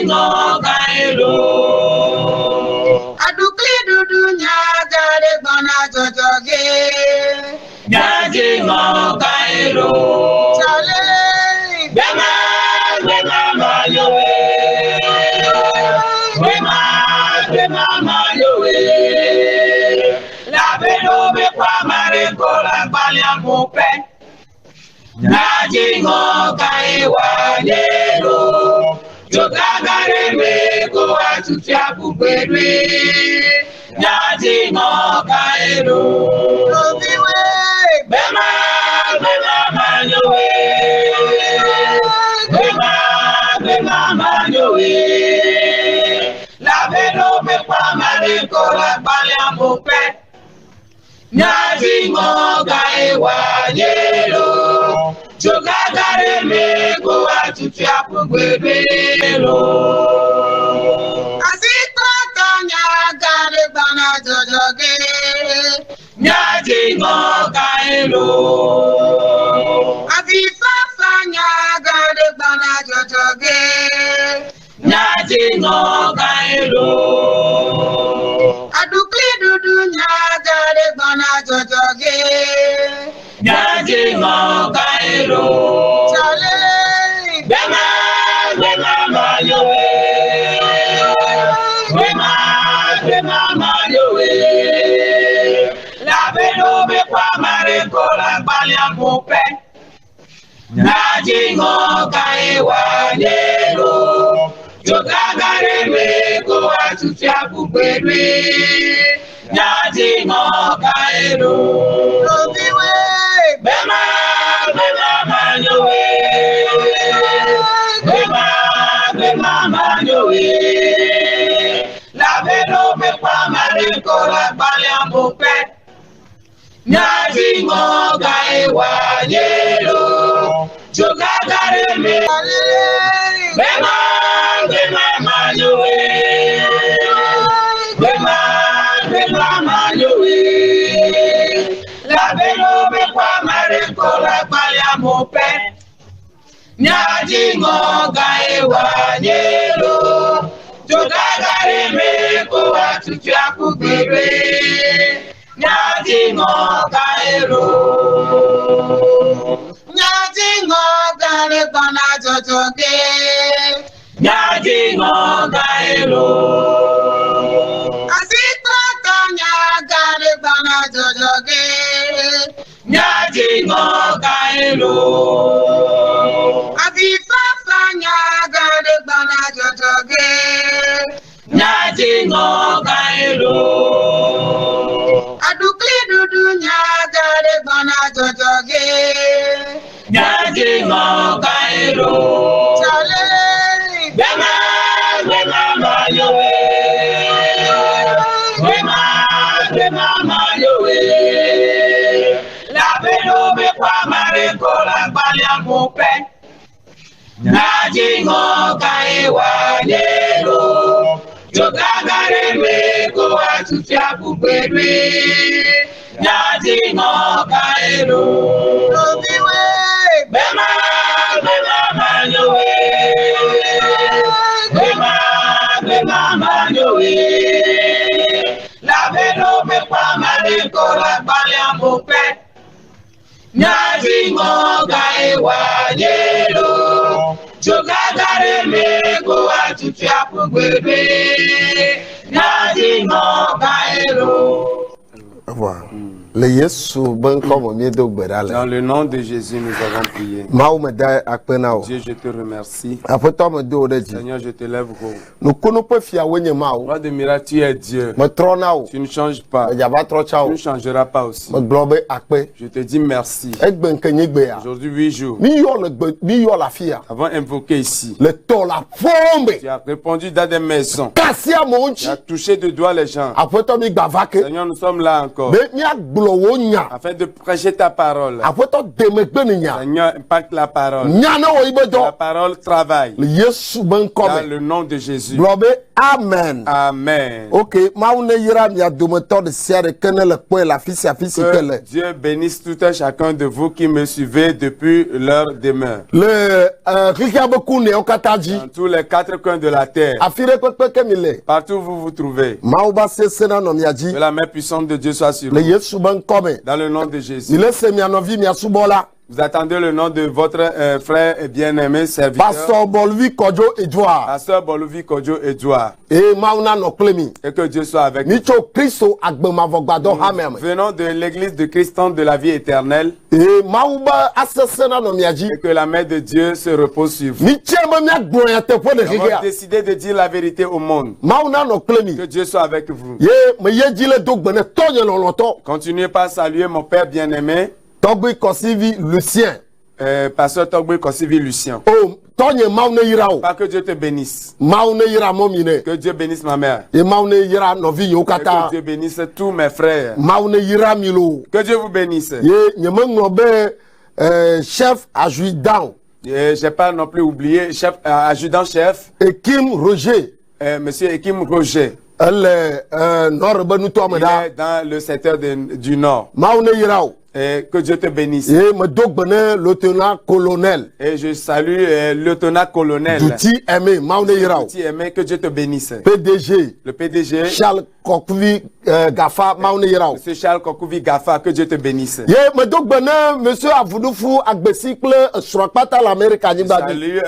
Nyajingo Kairo. Adukli dudu nyagare bana jojoge. Nyajingo Kairo. Chale. Bema mayowe. Bema mayowe. La beno be kwa mareko la balia mope. Nyajingo Kaiwa Yero. Jogagare me go atutia bubedwe. Nyajingo Kairo. Obiwe. Bema mayowe. Bema mayowe. La beno me kwa mareko la balia mope. Nyajingo Kaiwa Yero. Jogagare me go atutia bubedwe. Asita kanya gare bana jojoge. Nyajingo Kairo. Afifa fanya gare bana jojoge. Nyajingo Kairo. Adukli dudu nyagare bana jojoge. Nyajingo Kairo. Chale. Bema mayowe. Bema mayowe. La beno be kwa mareko la balia mope. Nyajingo Kaiwa Yero. Jogagare me go atutia bubedwe. Nyajingo Kairo. Obiwe. Bema mayowe. Bema mayowe. La beno me kwa mareko la balia mope. Nyajingo Kaiwa Yero. Jogagare me. Bema mayowe. Bema mayowe. La beno me kwa mareko la balia mope. Nyajingo Kaiwa Yero. Jogagare me go atutia bubedwe. Nyajingo Kairo. Nyajingo gare bana jojoge. Nyajingo Kairo. Asita kanya gare bana jojoge. Nyajingo Kairo. Afifa fanya gare bana jojoge. Nyajingo Kairo. Adukli dudu nyagare bana jojoge. Nyajingo Kairo. Chale. Bema mayowe. Bema mayowe. La beno be kwa mareko la balia mope. Nyajingo Kaiwa Yero. Jogagare me go atutia bubedwe. Nyajingo Kairo. Obiwe. Bema mayowe. Bema mayowe. La beno me kwa mareko la balia mope. Nyajingo Kaiwa Yero. Jogagare me go atutia bubedwe. Nyajingo Kairo. Voilà. Le Yesu ben comme mieux de Berale. Dans le nom de Jésus, nous avons prié. Maoumeda akpenao. Dieu, je te remercie. Après toi me do de Seigneur, je te lève haut. Nous connaissons pas fia wenye mao. Roi de miracle, tu es Dieu. Me tronao. Tu ne changes pas. Ya ba tro Tu chao. ne changeras pas aussi. Me globe akpe. Je te dis merci. Egben kenyegbe ya. Aujourd'hui, 8 jours, Mi yo la fia. avant invoqué ici, Le to la fombe. tu as répondu dans des maisons. Kassia Tu monchi. as touché de doigt les gens. Après toi mi gbavake. Seigneur, nous sommes là encore Be mi aglo wonya. afin de prêcher ta parole. Après toi demegbe ni nya. Seigneur, impacte la parole. Nya na wo ibedo. La parole travaille. Le Yesu ben Dans comme. le nom de Jésus. Globe Amen. Amen. Ok, maune yira mia dometeur de siare kene le poe la fisi Que kele. Dieu bénisse tout un chacun de vous qui me suivez depuis leur demeure. Le rikabe kune okataji. Dans tous les quatre coins de la terre, Afire kwe kemile. partout où vous vous trouvez, Mauba se sena no miaji. que la main puissante de Dieu soit sur Le vous. Yesu ben kome. Dans le nom de Jésus. Il se mia novi mia subola. Vous attendez le nom de votre frère et bien-aimé serviteur, Pastor Bolvi Kojo Edouard. Pasteur Boluvi Kodjo Edouard. Et mauna no klemi. Et que Dieu soit avec nous. Nicho Christo agbema vogbado hamem. Venons de l'église de Christ de la vie éternelle Et mauba asesena no miaji. et que la main de Dieu se repose sur vous. Ni chema mia gboya te po de Nous avons rigia. décidé de dire la vérité au monde. Mauna no klemi. Que Dieu soit avec vous. Ye me ye jile dogbene tonye loloto. Continuez par saluer mon père bien-aimé, Togbi Kosivi Lucien. Pasteur Togbe Kosivi Lucien. Oh, tonye maune yirao. Pas que Dieu te bénisse. Maune yira momine. Que Dieu bénisse ma mère. E maune yira novi Et que yokata. Dieu bénisse tous mes frères. Maune yira milo. Que Dieu vous bénisse. Ye nyemenglobe chef adjudant. Et j'ai pas non plus oublié chef, adjudant-chef, Ekim Roger. monsieur Ekim Roger. Elle nord benuto Il ameda. est dans le secteur du Nord. Maune yirao. Et que Dieu te bénisse. E me dogbene lieutenant colonel. Et je salue lieutenant-colonel. Douti aimé maune yirao. Petit aimé, que Dieu te bénisse. PDG Le PDG, Charles Kokvi Gafa maune yirao. monsieur Charles Kokouvi Gafa, que Dieu te bénisse. Ye me dogbene monsieur Avoudoufou agbesikle srokpata l'Amérique anibadi. Salut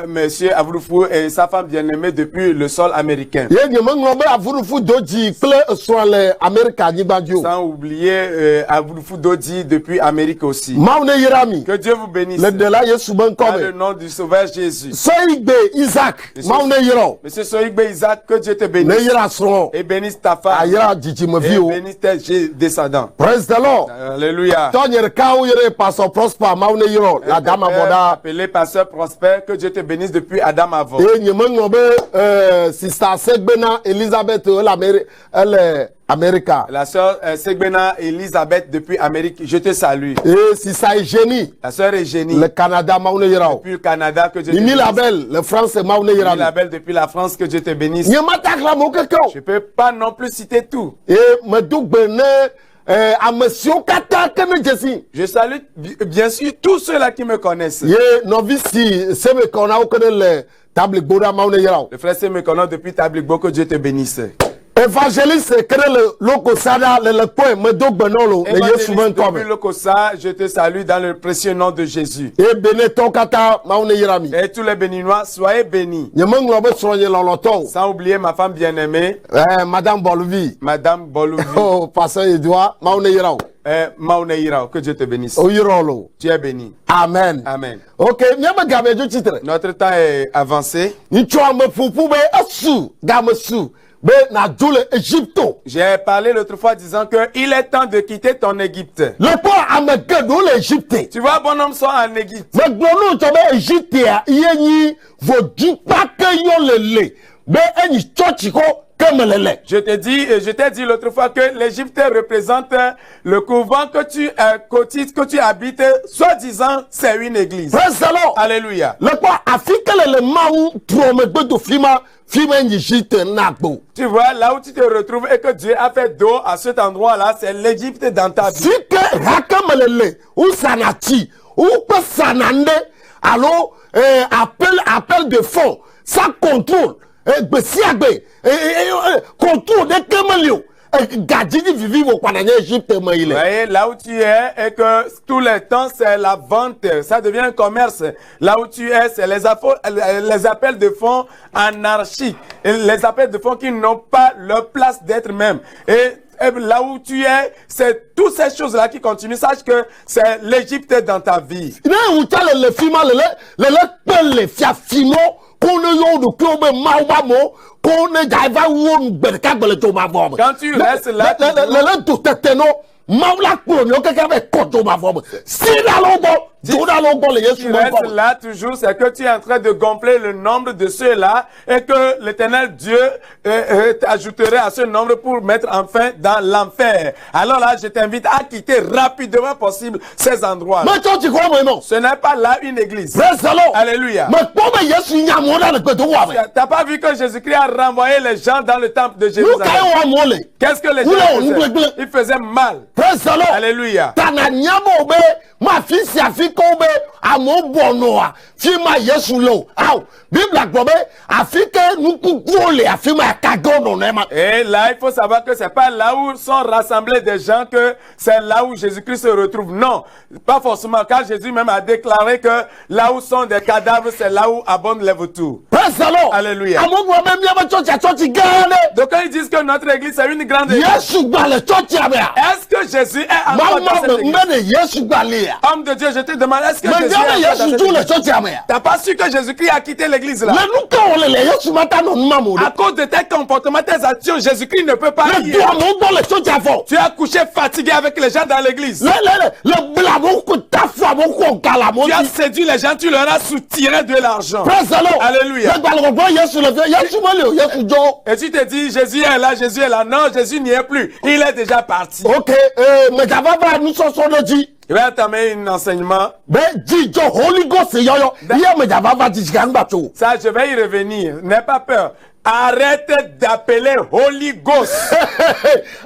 monsieur Avroufou et sa femme bien-aimée depuis le sol américain. Ye nyemenglobe Avoudoufou doji kle srole Amérique anibadi. Sans oublier Avroufou Dodi depuis Amérique aussi. Maune yirami. Que Dieu vous bénisse. Le de la Yesu ben Dans le kome. nom du Sauveur Jésus. Soigbe Isaac maune yiro. Monsieur Soigbe Isaac, que Dieu te Ne bénisse. yira sron. Et bénisse ta femme. Ayira jiji Et mevio. bénisse tes descendants. Praise the Lord. Alléluia. Tonyer kaou yere pastor prosper maune yiro. La dame Père moda. appelé pasteur Prosper, que Dieu te bénisse depuis Adam avant. E nyemenglobe sister Segbena Elizabeth elle America. La sœur Segbena Elisabeth depuis Amérique, je te salue. Et sister Eugénie La sœur Eugénie le Canada maune yiro. depuis le Canada, que Dieu te Mimi bénisse. Label le France maune Mimi yiro. Labelle depuis la France, que Dieu te bénisse. Nyematak la mokeko. Je peux pas non plus citer tout. Et me dogbene amesio kata kene jesi. Je salue bien sûr tous ceux-là qui me connaissent. Ye novisi sebe kona okene le table gboda maune yiro. Le frère me connaît depuis Tabligbo, que Dieu te bénisse. Évangéliste kene le loko sada le point me dogbenolo le Yesu ben Évangéliste depuis kome. le Kossa, je te salue dans le précieux nom de Jésus. E beneton kata maune yirami. Et tous les béninois, soyez bénis. Nyemenglobe sronye loloto. Sans oublier ma femme bien-aimée, Madame Bolvi. Madame Bolouvi, Oh, pasteur Edouard maune yiro. Maouneira, que Dieu te bénisse. O yirolo. Tu es béni. Amen. Amen. Ok, nyama gabe jo titre. Notre temps est avancé. Nicho me fufu be asu game su be na dule Egypto. J'ai parlé l'autre fois disant que il est temps de quitter ton Égypte. Le point ameke do le Egypte. Tu vois, bon homme, sois en Égypte. Me glono to be Egypte a yenyi vo dipa ke yo lele. Be enyi church ko kemelele. Je t'ai dit l'autre fois que l'Égypte représente le couvent que tu habites, soi-disant, c'est une église. Praise the Lord. Alléluia. Le point afike le mau promegbe do fima en Egypte nakbo. Tu vois, là où tu te retrouves et que Dieu a fait d'eau à cet endroit-là, c'est l'Égypte dans ta vie. Sike hakamelele ou sanati ou pe sanande alors appel de fonds ça contrôle gbesiagbe contrôle de kemelio gadini vivi wo kwananye Egypte Vous maile. voyez, là où tu es et que tous les temps, c'est la vente, ça devient un commerce. Là où tu es, c'est les appels de fonds anarchiques. Et les appels de fonds qui n'ont pas leur place d'être même. Et là où tu es, c'est toutes ces choses-là qui continuent. Sache que c'est l'Égypte dans ta vie. Ne uta le fima le pele fia fimo kono yo do klobe maubamo kono jaiva won berka bele to ma vom. Quand tu restes là, le do teteno maula kuro ni o keke be koto ma fo si da lo go joda lo go le yesu Tu mo restes ko là toujours, c'est que tu es en train de gonfler le nombre de ceux-là et que l'Éternel Dieu t'ajouterait à ce nombre pour mettre enfin dans l'enfer. Alors là, je t'invite à quitter rapidement possible ces endroits. ma cho ti ko mo mo Ce n'est pas là une église. praise the lord Alléluia. ma ko be yesu nya mo da le pe to wa me T'as pas vu que Jésus-Christ a renvoyé les gens dans le temple de lu Jérusalem? ka wa mo le Qu'est-ce que les Oula, gens on faisaient? oublie. Ils faisaient mal. praise the lord Alléluia. tana nyamo be ma fi si afiko be amo bonoa fi ma yesu lo aw bible gbo be afike nuku gole afi ma kago no na ma Et là, il faut savoir que c'est pas là où sont rassemblés des gens que c'est là où Jésus-Christ se retrouve. Non, pas forcément. Car Jésus même a déclaré que là où sont des cadavres, c'est là où abondent les vautours. praise the lord Alléluia. amo gbo be mi ma church gane Donc quand ils disent que notre église c'est une grande église, yesu gba le church abia est-ce que Jésus est encore dans cette église? me yesu gba le ya Homme de Dieu, je te demande, est-ce que me Jésus dia est encore dans yesu cette ju le église? church abia T'as pas su que Jésus-Christ a quitté l'église là? le nuka ole le yesu mata no nma mo À cause de tes comportements, tes actions, Jésus-Christ ne peut pas le y do être. amo gbo le church afo Tu as couché fatigué avec les gens dans l'église. le bla mo ko tafa mo ko gala mo Tu as ti séduit les gens, tu leur as soutiré de l'argent. praise the lord Alléluia. le gba le gbo yesu le yesu mo le yesu jo Et tu te dis, Jésus est là, Jésus est là. Non, Jésus n'y est plus. Il est déjà parti. ok me java ba nu so so no ji Je vais entamer un enseignement. be ji jo holy ghost yoyo ye me java ba ji kan gba to Ça, je vais y revenir. N'aie pas peur. Arrête d'appeler Holy Ghost.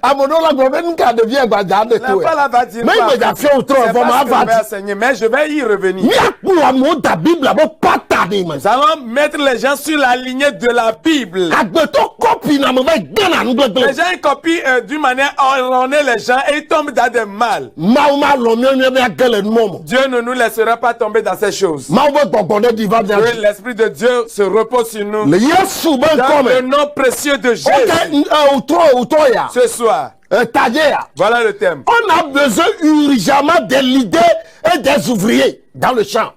amono la gbo be nka de vie gba ja de La to parole va dire mais pas. me ja fi o tro C'est fo ma pas ce que je vais va enseigner, mais je vais y revenir. ni akpu amo da bible abo pata ni me Nous allons mettre les gens sur la lignée de la Bible. agbe to copy na me be gana nu Les gbe gens ils copient d'une manière erronée les gens et ils tombent dans des mal. ma lo mi mi agele mo Dieu ne nous laissera pas tomber dans ces choses. ma be gbogbo de diva bien Que l'Esprit de Dieu se repose sur nous. le yesu be Dans le come nom précieux de Jésus. ok utro ya Ce soir, taje ya voilà le thème. on a besoin urgemment des leaders et des ouvriers dans le champ.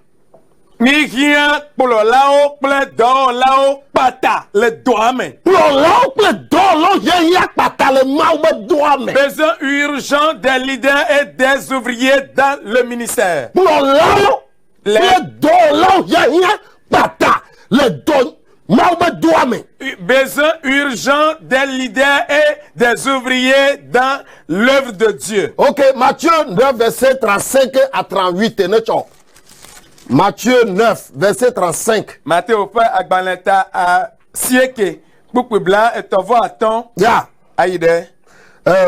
Ni rien pour le lao, plein d'or, lao, pata, le doigt main. Plɔlawo kple dɔwɔlawo yɛ ya kpata le Mawu be doa me. Besoin urgent des leaders et des ouvriers dans le ministère. Plɔlawo Les- kple dɔwɔlawo yɛ ya kpata le dɔ Mawu be doa me. Besoin urgent des leaders et des ouvriers dans l'œuvre de Dieu. Ok, Matthieu 9, verset 35 à 38. Ne tsɔ. Matthieu 9, verset 35. Matthieu fait agbalenta à sieke. Kpukpu blanc et tovo aton. Ya, Aïde.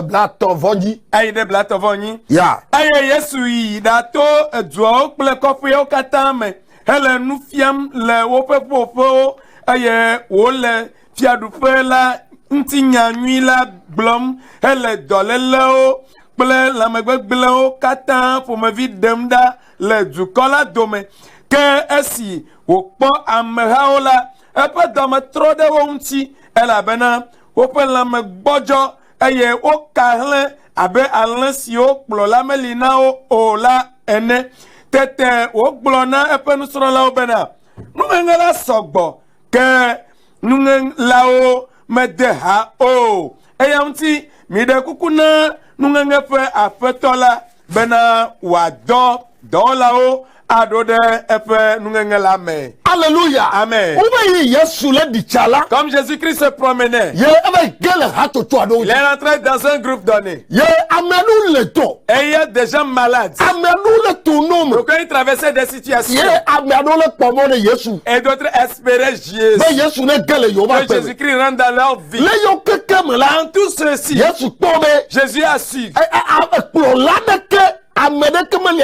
bla tɔvɔdzi. Aïde bla tovo nyi. Ya, Aye Yesu yi dato eduawo kple kɔƒewo katã me hele nu fiam le woƒe ƒoƒewo eye wole fiaɖuƒe la ŋutinya nyui la gblɔm hele dɔlélewo kple lãmegbegblẽwo katã ƒomevi ɖem ɖa le dukɔ la dome ke esi wòkpɔ amehawo la eƒe dɔme trɔ ɖe wo ŋuti elabena woƒe lãme gbɔdzɔ eye woka hlẽ abe alẽ siwo kplɔla meli na wo o la ene tete wogblɔ na eƒe nusrɔ̃lawo bena nuŋeŋe la sɔgbɔ ke nuŋelawo mede ha o eya ŋuti miɖe kuku na nuŋeŋe ƒe aƒetɔ la bena wòadɔ dɔwɔlawo aɖo ɖe eƒe nuŋeŋe la me. Alléluia. Amen. Où est Yesu le ditsala? Comme Jésus-Christ se promenait, Ye ebe gele hatoto aɖewo il dzi. est rentré dans un groupe donné. Ye ameaɖewo le tɔ. Et il y a des gens malades. Ameaɖewo le tonome. Donc, quand ils traversaient des situations, Ye ameaɖewo le kpɔmɔ ne Yesu. et d'autres espéraient Jésus. Be Yesu ne gele yewo ba Que gbe me. Jésus-Christ rentre dans leur vie. Le yewo keke me la, Dans tout ceci, Yesu kpɔ be Jésus a su kplɔla ɖeke ame ɖeke me le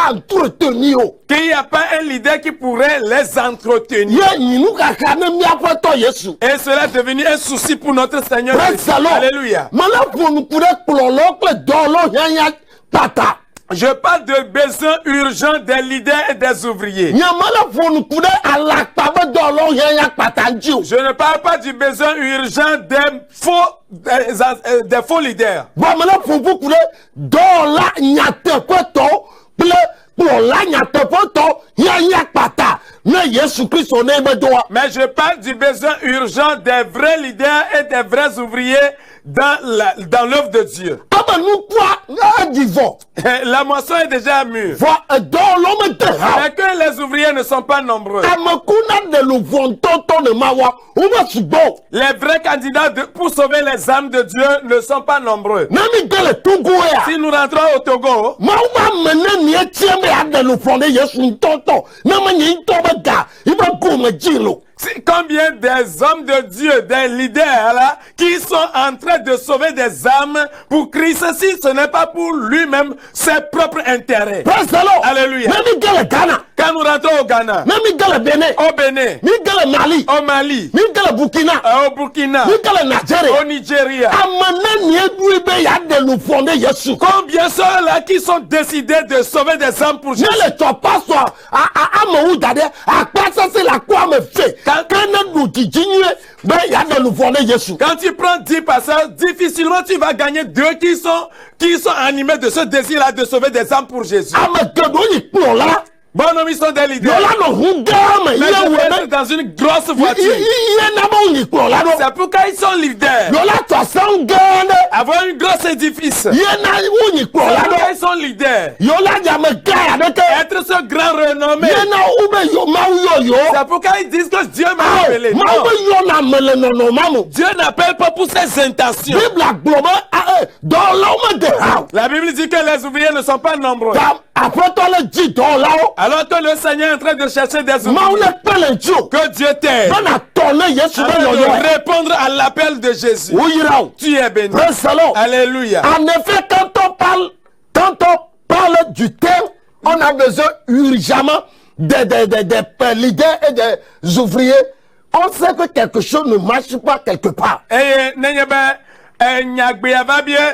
entretenir o. qu'il n'y a pas un leader qui pourrait les entretenir. Ye nyinu kaka ne míaƒe tɔ Yesu. Et cela est devenu un souci pour notre Seigneur Praise Jésus. the Lord. Alléluia. Mele ƒonuku ɖe kplɔlawo kple dɔwɔlawo hiãhiã kpata. Je parle de besoin urgent des leaders et des ouvriers. Nye mele ƒonuku ɖe alakpa be dɔwɔlawo hiãhiã kpata ŋuti o. Je ne parle pas du besoin urgent des faux leaders. Bɔn mele ƒoƒoku ɖe dɔwɔla nyateƒetɔwo kple kplɔla nyateƒetɔwo hiãhiã kpata na Yesu Christ on est bedoa. Mais je parle du besoin urgent des vrais leaders et des vrais ouvriers dans l'œuvre de Dieu. Aba nous quoi na divo. La moisson est déjà mûre. Va dans l'homme de ha. Mais que les ouvriers ne sont pas nombreux. Amakuna de l'uvontonto ne mawa. Uma subo. Les vrais candidats pour sauver les âmes de Dieu ne sont pas nombreux. Nami gele tunguya. Si nous rentrons au Togo, Mauma mene ni etieme ade l'uvonde Yesu ntonto. Nama ni ntoba ga. Iba gume jilo. combien des hommes de Dieu, des leaders là, qui sont en train de sauver des âmes pour Christ, si ce n'est pas pour lui-même, ses propres intérêts. Praise the Lord. Alléluia. Même Ghana, Ghana. Quand nous rentrons au Ghana, Même Ghana, Bénin. au Bénin, Même Ghana, Mali. au Mali, Même Ghana, Burkina. au Burkina, Même Ghana, Nigeria. au Nigeria, Amene ni edouibe ya de nous fonder Yesu. combien sont-là qui sont décidés de sauver des âmes pour Jésus? Ne le sois pas soit à mon dade à quoi ça c'est la quoi me fait. Quand nous continuons, ben il y a de nous fonder Yesu. Quand tu prends 10 passages, difficilement tu vas gagner 2 qui sont animés de ce désir-là de sauver des âmes pour Jésus. Amakedo yi plo la. Bon, non, ils sont des leaders. Yola no hungama Mais je ye vais être weme. dans une grosse voiture. Iye na mo yi plo la do. C'est pourquoi ils sont leaders. Yola to sangane. Avoir un gros édifice. Iye na wo yi plo C'est la pourquoi do. ils sont leaders. Yola ya me kaya de ke. Être ce grand renommé. Iye na ube yo ma yo. C'est pourquoi ils disent que Dieu m'a Ah, appelé. ma Non. ube yo na mele no no mamu. Dieu n'appelle pas pour ses intentions. Bible a globe dans l'homme de ha. La Bible dit que les ouvriers ne sont pas nombreux. Après toi le dit dans là. Alors que le Seigneur est en train de chercher des Ma ouvriers. ne pele jo. Que Dieu t'aide. Ben a tourné Yesu En ben train yo yo. de répondre à l'appel de Jésus. Oui rao. Tu es béni. Praise the Lord. Alléluia. En effet, quand on parle du thème, on a besoin urgemment des leaders et des ouvriers. On sait que quelque chose ne marche pas quelque part. Eye nenye be nyagbe va bien.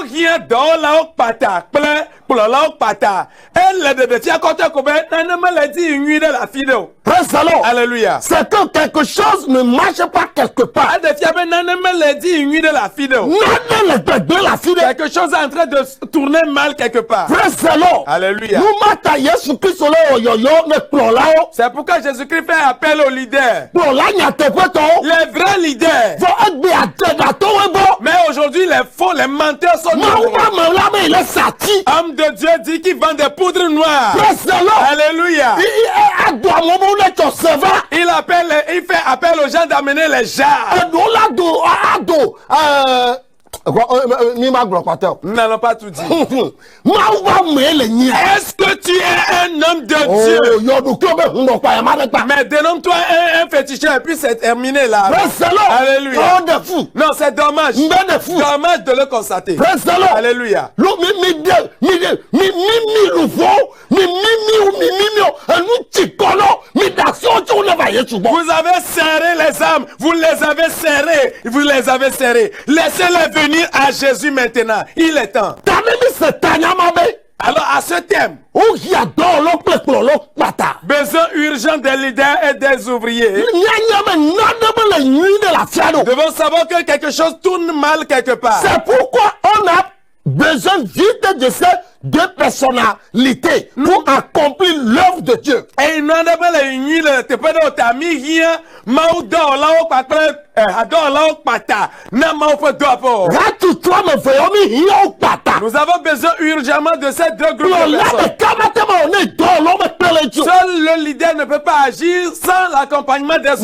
On vient dans la pata, plein pour la pata. Elle de tia côté ko be nana maladie une de la fidèle. Praise the Lord. Alléluia. C'est que quelque chose ne marche pas quelque part. Elle de tia be nana maladie une de la fidèle. Non, de la fille. Quelque chose est en train de tourner mal quelque part. Praise the Lord. Alléluia. Nous mata Yesu Christ là yo ne plan là. C'est pourquoi Jésus-Christ fait appel aux leaders. Plan là n'y a te pas Les vrais leaders. faut être bien à toi bon. Mais aujourd'hui, les faux, les menteurs sont nombreux. Maman il est sorti. Homme de Dieu dit qu'il vend des poudres noires. Praise the Lord. Alléluia. Il fait appel aux gens d'amener les jarres. Nous n'allons pas tout dire. Est-ce que tu es un homme de Dieu? Mais dénomme-toi un féticheur et puis c'est terminé là. Alléluia. Non, c'est dommage. Dommage de le constater. Alléluia. Vous avez serré les âmes. Vous les avez serrés. Vous les avez serrés. Laissez-les venir à Jésus maintenant. Il est temps. Alors à ce thème, besoin urgent des leaders et des ouvriers. Nous devons savoir que quelque chose tourne mal quelque part. C'est pourquoi on a besoin vite de ces deux personnalités pour accomplir l'œuvre de Dieu. Et il n'en a pas la unité, te peux dire, t'as mis rien, mao d'or là au patre, adore là au pata, n'a mao pas d'or. Nous avons besoin urgemment de ces deux groupes de personnes. Seul le leader ne peut pas agir sans l'accompagnement des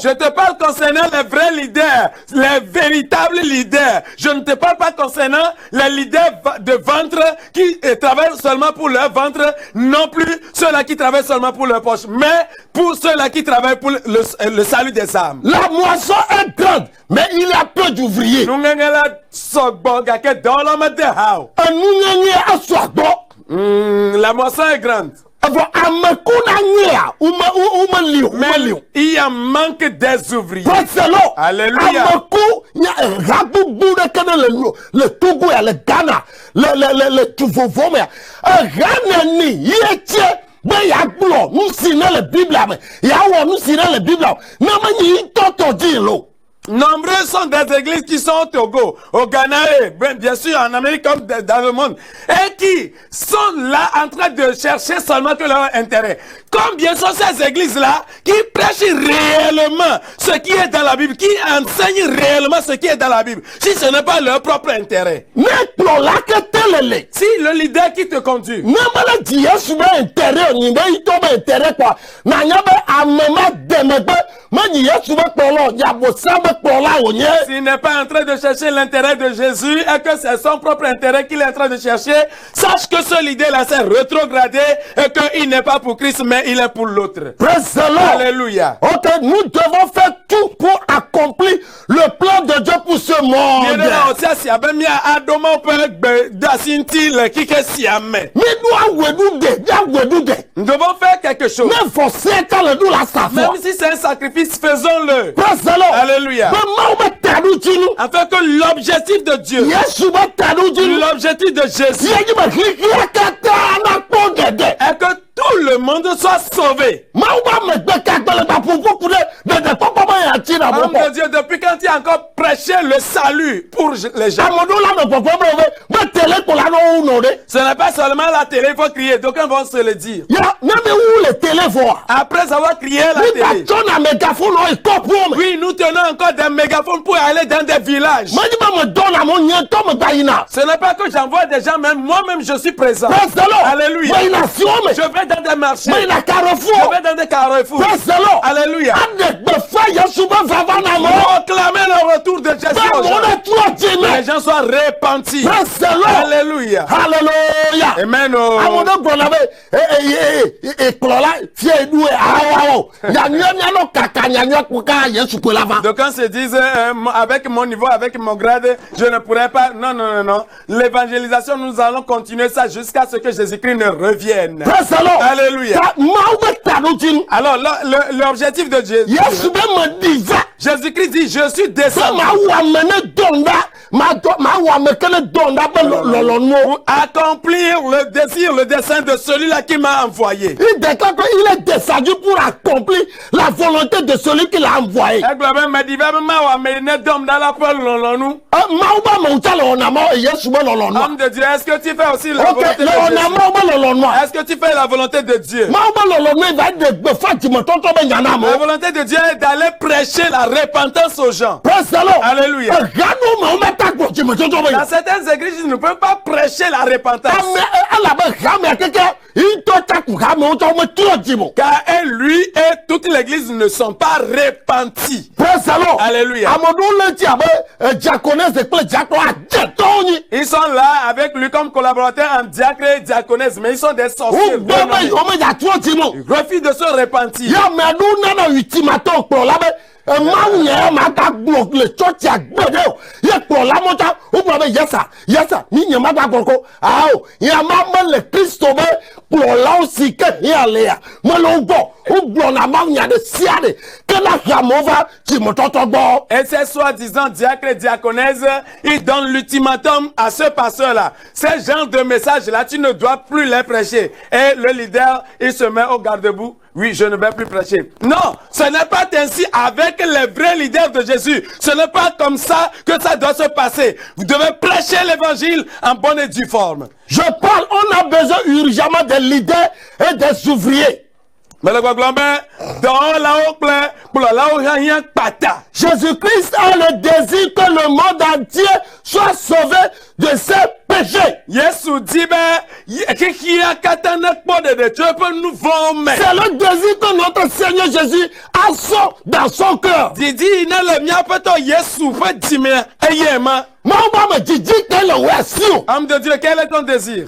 Je te parle concernant les vrais leaders, les véritables leaders. Je ne te parle pas concernant les leaders de ventre qui travaillent seulement pour leur ventre, non plus ceux-là qui travaillent seulement pour leur poche, mais pour ceux-là qui travaillent pour le salut des âmes. La moisson est grande, mais il y a peu d'ouvriers. La moisson est grande. Mais il y a un manque des ouvriers. Alléluia. Le Togo et le Ghana, le Tuvovo, nous signons la Bible, nous signons la Bible. Nombreux sont des églises qui sont au Togo, au Ghana et bien sûr en Amérique comme dans le monde, et qui sont là en train de chercher seulement que leur intérêt. Combien sont ces églises-là qui prêchent réellement ce qui est dans la Bible, qui enseignent réellement ce qui est dans la Bible, si ce n'est pas leur propre intérêt? Ne plola que tel. Si le leader qui te conduit, Ne me dit souvent intérêt, ni me y tombe intérêt quoi. Na nyabe amema demebe, me dit souvent plola, ya bosabe plola onye. s'il n'est pas en train de chercher l'intérêt de Jésus et que c'est son propre intérêt qu'il est en train de chercher, sache que ce leader-là s'est rétrogradé et qu'il n'est pas pour Christ, mais il est pour l'autre. Praise the Lord. Alléluia. Ok, nous devons faire tout pour accomplir le plan de Dieu pour ce monde. Nous devons faire quelque chose. Même si c'est un sacrifice, faisons-le. Praise the Lord. Alléluia. Afin que l'objectif de Dieu, l'objectif de Jésus, est que tout le monde soit sauvé. Homme de Dieu, depuis quand tu as encore prêché le salut pour les gens? Ce n'est pas seulement la télé, il faut crier. D'aucuns vont se le dire. Après avoir crié la télé, oui, nous tenons encore des mégaphones pour aller dans des villages. Ce n'est pas que j'envoie des gens, même moi-même je suis présent. Alléluia. Je vais dans des marchés. Je vais dans des carrefours. Alléluia. Proclamer le retour de Jésus aux gens. Que les gens soient repentis. Alléluia. Alléluia. Amen. Donc quand se disent avec mon niveau, avec mon grade, je ne pourrais pas. Non, non, non, non. L'évangélisation, nous allons continuer ça jusqu'à ce que Jésus-Christ ne revienne. Alléluia. Alors, l'objectif de Jésus. Jésus-Christ dit, je suis descendu pour accomplir le désir, le dessein de celui-là qui m'a envoyé. Il déclare qu'il est descendu pour accomplir la volonté de celui qui l'a envoyé. Homme de Dieu, est-ce que tu fais aussi la volonté de Dieu? Est-ce que tu fais la volonté de Dieu? La volonté de Dieu est d'aller prêcher la repentance aux gens. Alléluia. Dans certaines églises, ils ne peuvent pas prêcher la repentance. Car lui et toute l'église ne sont pas repentis. Alléluia. Ils sont là avec lui comme collaborateurs en diacre et diaconesse, mais ils sont des sorciers. Ils refusent de se repentir. Et ces soi-disant diacres et diaconesses, ils donnent l'ultimatum à ce pasteur-là. Ces genres de messages-là, tu ne dois plus les prêcher. Et le leader, il se met au garde-boue. Oui, je ne vais plus prêcher. Non, ce n'est pas ainsi avec les vrais leaders de Jésus. Ce n'est pas comme ça que ça doit se passer. Vous devez prêcher l'évangile en bonne et due forme. Je parle, on a besoin urgemment des leaders et des ouvriers. Jésus-Christ a le désir que le monde entier soit sauvé de ses péchés. C'est le désir que notre Seigneur Jésus a dans son cœur. Homme de Dieu, quel est ton désir?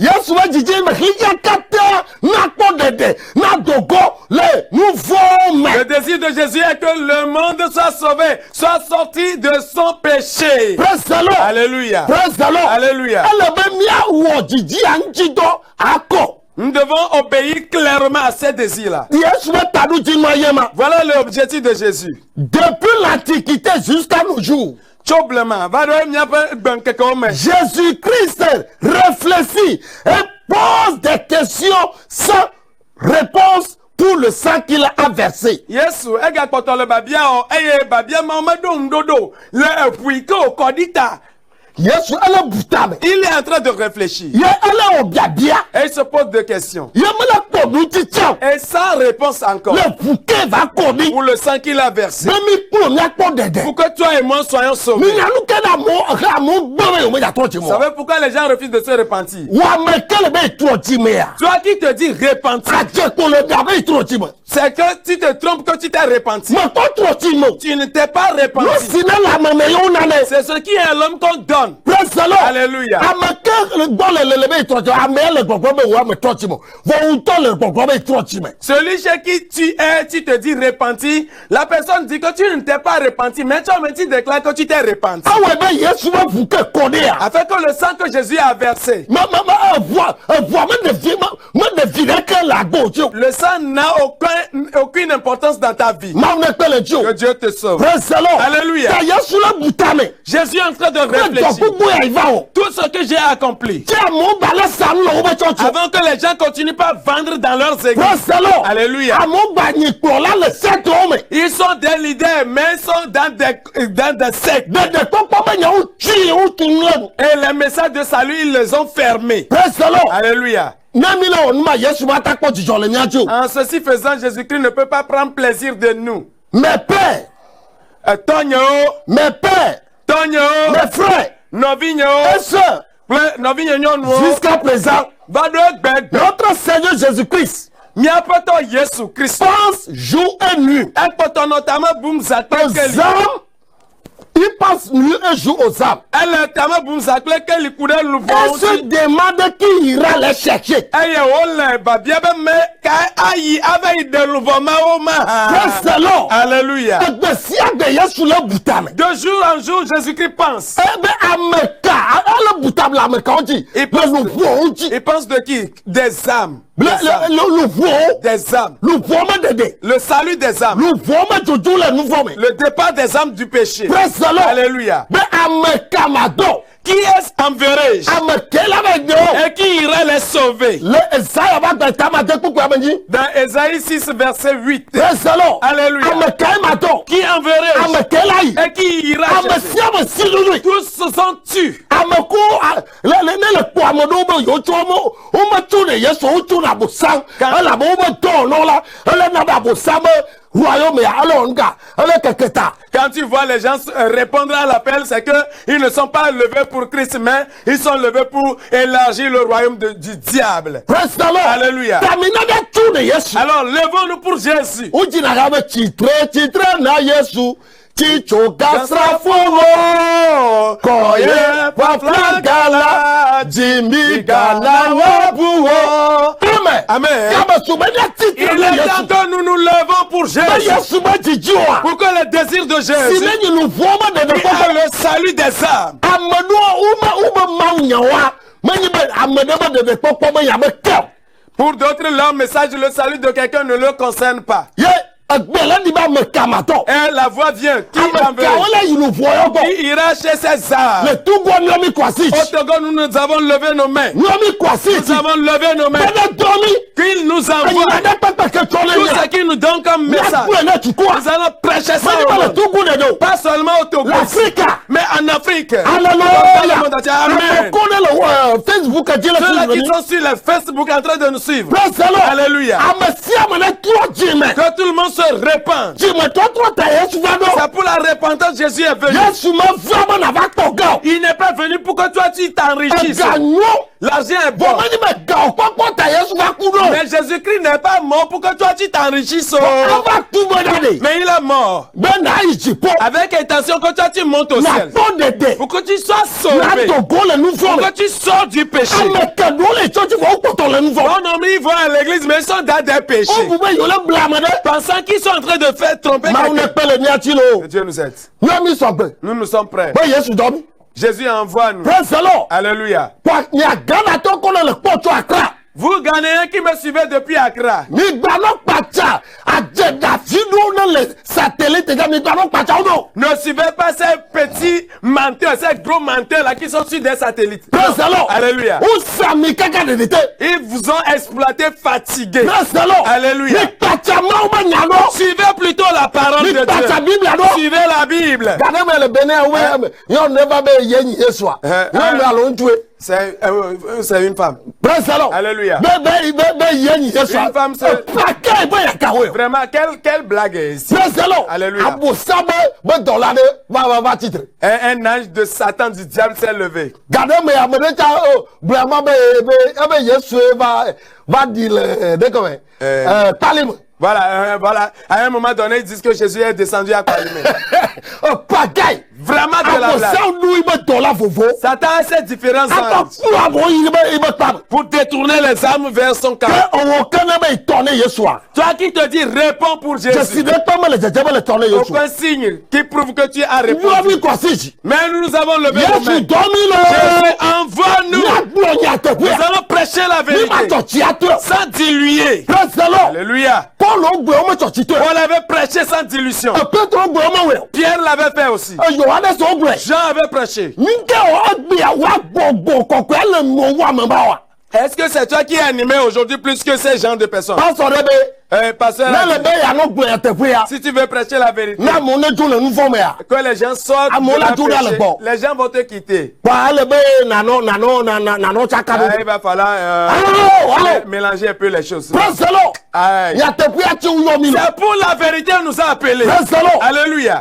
Le désir de Jésus est que le monde soit sauvé, soit sorti de son péché. Alléluia. Alléluia. Nous devons obéir clairement à ces désirs-là. Voilà l'objectif de Jésus. Depuis l'Antiquité jusqu'à nos jours, Jésus-Christ réfléchit et pose des questions sans réponse pour le sang qu'il a versé. Yesu ega kpɔtɔ le babia o eye babia ma me do ŋuɖoɖo le eƒui ke wòkɔ ɖi ta. Yesu ele butame. Il est en train de réfléchir. Ye ele obiabia. Et il se pose des questions. Ye mele kpɔ nutitsa. Et sans réponse encore. Le bouquet va kɔmi. Pour le sang qu'il a versé. Memi kpɔ miakpɔ dɛdɛ. Pour que toi et moi soyons sauvés. Minyanu ke na mo gbɛmɛ o me yatɔ ti Vous mo. savez pourquoi les gens refusent de se repentir? Wa me kele be trɔ ti me ya. Toi qui te dis repentir, Adze kpɔ le da be trɔ ti me. c'est que tu te trompes que tu t'es repenti. Me tɔ trɔ ti me. Tu ne t'es pas Lo repenti. si ne la meme ye o nane. C'est ce qui est l'homme qu'on donne. Praise the Lord. Alléluia. Ame ke le gbɔ le be trɔ ti me. Ame le gbɔgbɔ be wa me trɔ ti me. Vɔ ŋutɔ le gbɔgbɔ be trɔ ti me. Celui chez qui tu es, tu te dis repenti. La personne dit que tu ne t'es pas repenti, mais toi-même tu déclares que tu t'es repenti. Awɔ be Yesu be bouquet kɔni ya. Afin que le sang que Jésus a versé, Eʋua me ɖevi ɖeke le agbo dzi o. le sang n'a aucune importance dans ta vie. Mawu ne kpe le dzi o. Que Dieu te sauve. Praise the Lord. Alléluia. Ta Yesu le butame. Jésus est en train de Ke dɔ réfléchir. gbogbo ya iva o. Tout ce que j'ai accompli. Tí amewo gba le sanu le wobe tsɔtsi. Avant que les gens continuent pas à vendre dans leurs églises. Praise the Lord. Alléluia. Amewo gba nyikplɔla le sɛtɔwo me. Ils sont des leaders, mais ils sont dans des sectes. Ɖeɖekpɔkpɔ be nyawo tui wo tu nu le nu. Et les messages de salut, ils les ont fermés. Praise the Lord. Alléluia. Ne mi le wɔ nu ma Yesu ma ta kpɔ dzidzɔ le mía dzi o. En ceci faisant, Jésus-Christ ne peut pas prendre plaisir de nous. Mes pères, Tonyo, mes pères, Tonyo, mes frères Novinyo, et sœurs, Novinyo Nyonwo, jusqu'à présent, Vado Gbegbe, notre Seigneur Jésus-Christ Miapoto Yesu Christ. pense jour et nuit Ekpoto notamment boum aux zakle âmes. Il pense nuit et jour aux âmes. Elle tama boum zakle keli kude Et luvo. se demande qui ira les chercher. Eye ole babia be me ka ayi ave de luvo ma o ma. Praise the Lord. Alléluia. Egbesia de Yesu le butame. De jour en jour, Jésus-Christ pense. Ebe ameka, le butame la ameka on dit. Il Le pense, nouveau on dit. il pense de qui? Des âmes. Le Des âmes. nouveau, Des âmes. le nouveau me dede. Le salut des âmes. Le nouveau me jojo le nouveau me. Le départ des âmes du péché. Praise the Lord. Alléluia. Be ameka mado. Qui est-ce enverrai-je? Ameke la me de. Et qui irait les sauver? Le Esaïa va de tamade kuku amenji. Dans Ésaïe 6, verset 8. Praise the Lord. Alléluia. Ameke mado. Qui enverrai-je? Ameke la yi. Et qui ira chercher? Amesia me silulu. Tous se sont tus. Ameku le kpɔ ame ɖewo be yewo tso wome tso ne Yesu wotso ne abosam elabe wobe dɔ nɔ la ele na be abosam be royaume ya ele wɔ nuka ele keke ta. Quand tu vois les gens répondre à l'appel, c'est que ils ne sont pas levés pour Christ, mais ils sont levés pour élargir le royaume du diable. Praise the Lord. Alléluia. Tamina de tso ne Yesu. Alors, levons-nous pour Jésus. Wodzina ka be tsitre na Yesu tsitso gasrafo wo kɔye faflaga la dzimi gala wo bu wo. Amen. Amen. Yabe sube ne Il tsitre na est Yesu. temps que nous nous levons pour Be Jésus. Yesu be dzidzi wa. Pour que le désir de Si Jésus ne nyi luvuwo me de et kɔkɔ. le salut des âmes. Ame ɖewo wome mawu nya wa menye be ame ɖe be ɖeɖekpɔkpɔ be yame ke. Pour d'autres, leur message, le salut de quelqu'un ne le concerne pas. Ye egbe le di be ame kamatɔ. Et la voix vient. Qui Ame kawo enverrai-je? le yi luvuwo yɔ gbɔ. Qui ira chez ces âmes? Le Togo nyɔmi kɔ asi Au dzi. Togo, nous avons levé nos mains. Nyɔmi kɔ asi Nous dzi. avons levé nos mains. Bɛnɛ dɔmi. Qu'il nous Eyina envoie ɖe kpekpe ke tsɔ le tout ce nya. qu'il nous donne comme message. Nyakpɔe ne tukua. Nous allons prêcher ça Menye au be le monde. Togo de do. Pas seulement au Togo, L'Afrika. mais en Afrique. Dans Alléluia. le monde entier. Amen. Amewo ne le Facebook dzi le Ceux-là fi qui le sont sur le Facebook en train de nous suivre. Praise the Lord. Alléluia. Ame sia ame ne trɔ dzime. Que tout le monde se répand. Dzimetɔtrɔ ta Yesu va ɖo. C'est pour la repentance que Jésus est venu. Yesu me va be nava kpɔ ga o. Il n'est pas venu pour que toi tu t'enrichisses. Ega nyo. L'argent est bon. Bɔn mɛ ni mɛ ga o kpɔkpɔ ta Yesu va ku ɖo. Mais Jésus-Christ n'est pas mort pour que toi tu t'enrichisses. Ava tu me da de. Mais il est mort. Be na yi dziƒo. Avec intention que toi tu montes au Na ciel. tɔ dede. Pour que tu sois Na sauvé. dogo le nu Pour fɔ que me. tu sors du péché. Ame keɖewo le tsɔtsi fɔ wokpɔtɔ le nu fɔ. Bon homme, ils vont à l'église, mais ils sont dans des péchés. Wobu be yewo le bla ame ɖe. Pensant qu'ils sont en train de faire tromper Mawu ne quelqu'un. kpe le mía dzi lo. Que Dieu nous aide. Nyɔmi sɔgbe. Nous nous sommes prêts. Be Yesu dɔ mi. Jésus envoie nous. Praise the Lord. Alléluia. Kɔ nya Ghanatɔ ko le kpɔ tso Accra. Vous Ghanéens qui me suivez depuis Accra. Migbanɔ kpatsa adzedafi ɖewo ne le satellite dza migbanɔ kpatsa wo do. Ne suivez pas ces petits menteurs, ces gros menteurs là qui sont sur des satellites. Praise the Lord. Alléluia. Usami kaka de dete. Ils vous ont exploité, fatigué. Praise the Lord. Alléluia. Ni pacha mauma nyano. Suivez plutôt la parole Ni de pacha Dieu. Bible ano. Suivez la Bible. Gade me le bene we. Yo never be yenyi Yesua. Yo me alon tuwe. C'est une femme. Praise the Lord. Alléluia. Be yenyi Yesua. Une femme seule. Paka ibo ya kawe. Vraiment, quelle blague est ici. Praise the Lord. Alléluia. Abosa be dollar de va titre. Un ange de Satan, du diable s'est levé. Gade me ya me de cha vraiment be Yesu va dire de comment talim. Voilà, voilà. À un moment donné, ils disent que Jésus est descendu à Palimé. Pagaille. Vraiment de la blague. Satan a ses différents anges pour détourner les âmes vers son camp. Toi qui te dis réponds pour Jésus. Aucun signe qui prouve que tu as répondu. Mais nous avons levé nos mains. Jésus, envoie-nous. Nous allons prêcher la vérité sans diluer. Alléluia. Paul avait prêché sans dilution. Pierre l'avait fait aussi. Jean avait prêché. Est-ce que c'est toi qui es animé aujourd'hui plus que ces gens de personnes? Pasteur, si tu veux prêcher la vérité, que les gens sortent de la prêcher, les gens vont te quitter. Il va falloir mélanger un peu les choses. C'est pour la vérité qu'on nous a appelés. Alléluia.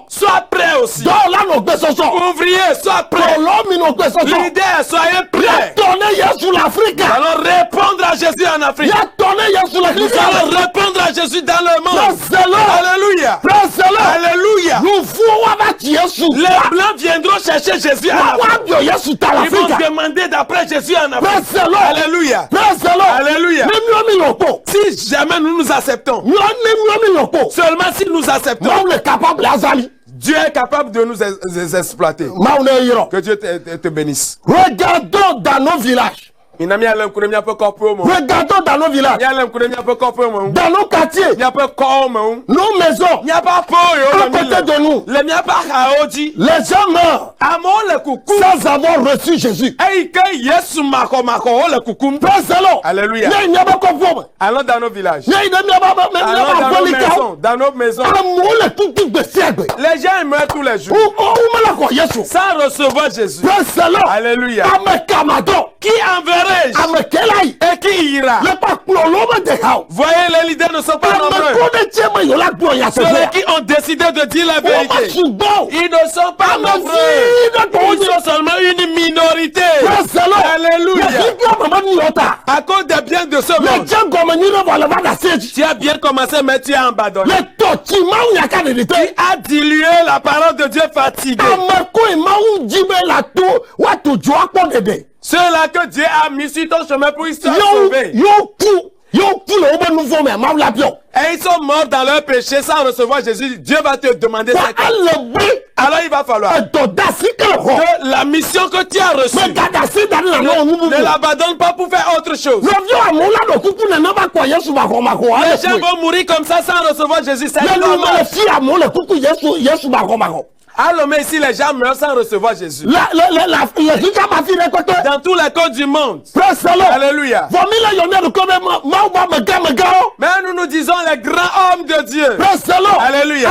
Sois prêt aussi. Ouvrier, sois prêt. Leader, soyez prêts. Allons répondre à Jésus en Afrique. Nous allons répondre à Jésus dans le monde. Alléluia. Alléluia. Les blancs viendront chercher Jésus en Afrique. Ils vont demander d'après Jésus en Afrique. Alléluia. Alléluia. Si jamais nous nous acceptons, seulement si nous acceptons, Dieu est capable de nous exploiter. Que Dieu te bénisse. Regardons dans nos villages. Regardons dans nos villages, dans nos quartiers, nos maisons, à côté de nous, les gens meurent sans avoir reçu Jésus. Alléluia. Allons dans nos villages. Allons dans nos maisons. Les gens meurent tous les jours sans recevoir Jésus. Alléluia. Qui enverrai-je et qui ira? Voyez, les leaders ne sont pas nombreux. Ceux qui ont décidé de dire la vérité, ils ne sont pas nombreux. Ils sont seulement une minorité. Alléluia. À cause des biens de ce monde, tu as bien commencé, mais tu as abandonné. Tu as dilué la parole de Dieu fatigué. Ceux-là que Dieu a mis sur ton chemin pour ils soient sauvés. Et ils sont morts dans leur péché sans recevoir Jésus. Dieu va te demander ça. Alors il va falloir que la mission que tu as reçue ne l'abandonne pas pour faire autre chose. Les gens vont mourir comme ça sans recevoir Jésus. C'est normal. Alors, mais ici, les gens meurent sans recevoir Jésus. Dans tous les coins du monde. Alléluia. Mais nous nous disons les grands hommes de Dieu. Alléluia.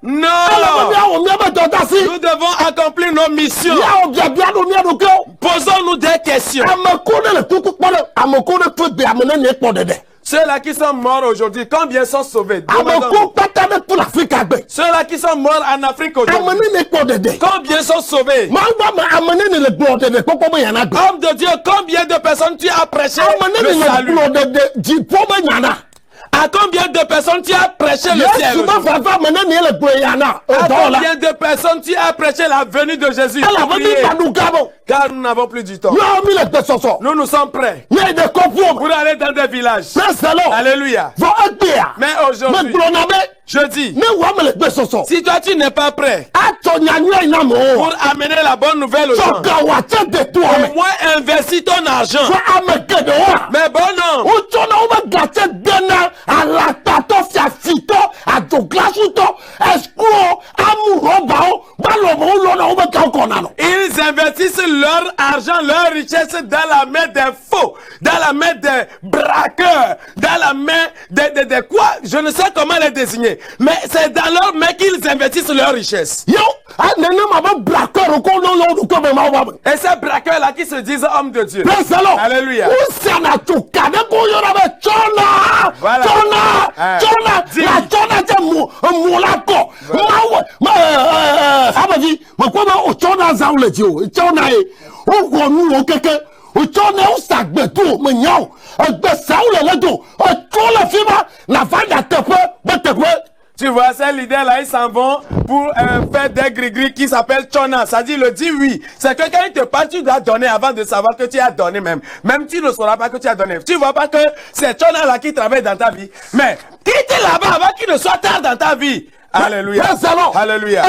Non. Nous devons accomplir nos missions. Posons-nous des questions. Ceux-là qui sont morts aujourd'hui, combien sont sauvés? Ceux-là qui sont morts en Afrique aujourd'hui, combien sont sauvés? Homme de Dieu, combien de personnes tu as prêché le salut? À combien de personnes tu as prêché le ciel? À combien de personnes tu as prêché la venue de Jésus? Car nous n'avons plus du temps. Nous nous sommes prêts pour aller dans des villages. Alléluia. Mais aujourd'hui, je dis, si toi tu n'es pas prêt pour amener la bonne nouvelle aux gens, au moins investis ton argent. Mais bon non, Ils investissent leur argent, leur richesse dans la main des faux, dans la main des braqueurs, dans la main de quoi? Je ne sais comment les désigner. Mais c'est dans leur main qu'ils investissent leur richesse. Et ces braqueurs-là qui se disent hommes de Dieu. Alléluia. Tu vois, ces leaders-là, ils s'en vont pour faire des gris-gris qui s'appellent Chona. Ça dit, le dit oui. C'est que quand il te parle, tu dois donner avant de savoir que tu as donné même. Même tu ne sauras pas que tu as donné. Tu vois pas que c'est Chona-là qui travaille dans ta vie. Mais quitte là-bas avant qu'il ne soit tard dans ta vie. Alléluia. Alléluia.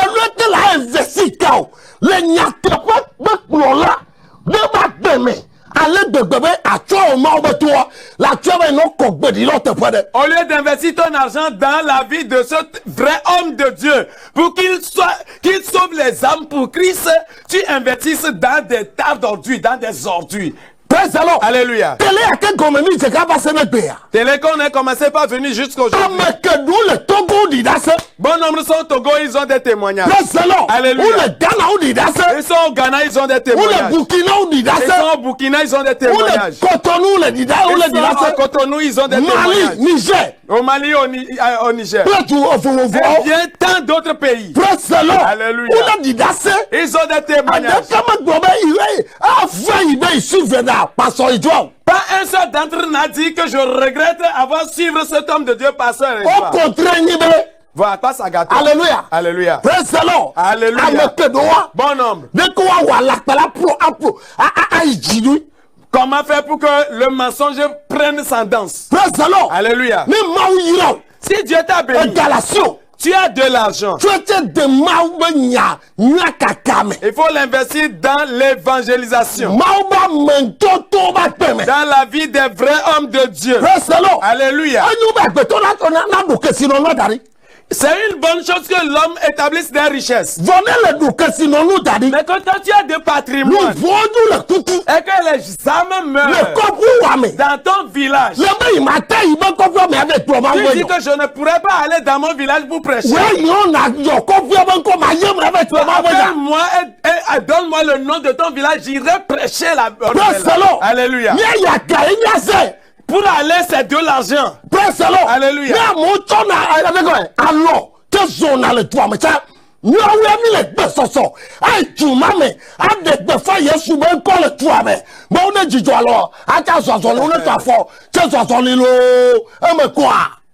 Au lieu d'investir ton argent dans la vie de ce vrai homme de Dieu, pour qu'il sauve les âmes pour Christ, tu investisses dans des tas d'ordures, dans des ordures. Alléluia. Télé qu'on a commencé par venir jusqu'aujourd'hui. Bon nombre sont au Togo, ils ont des témoignages. Alléluia. Ils sont au Ghana, ils ont des témoignages. Ils sont au Burkina, ils ont des témoignages. Ils sont au Cotonou, ils ont des témoignages. Au Mali, au Niger. Et bien tant d'autres pays. Alléluia. Ils ont des témoignages. Pas un seul d'entre eux n'a dit que je regrette avoir suivi cet homme de Dieu, pasteur. Au contraire, voilà, passe à gâteau. Alléluia. Alléluia. Praise the Lord. Alléluia. Bon nombre. Comment faire pour que le mensonge prenne sa danse? Praise the Lord. Alléluia. Si Dieu t'a béni, tu as de l'argent. Il faut l'investir dans l'évangélisation. Dans la vie des vrais hommes de Dieu. Alléluia. C'est une bonne chose que l'homme établisse des richesses. Mais quand tu as des patrimoines et que les âmes meurent dans ton village, tu dis que je ne pourrais pas aller dans mon village pour prêcher. Appelle-moi et donne-moi le nom de ton village, j'irai prêcher la bonne nouvelle. Alléluia. Pour aller, c'est de l'argent. Alléluia.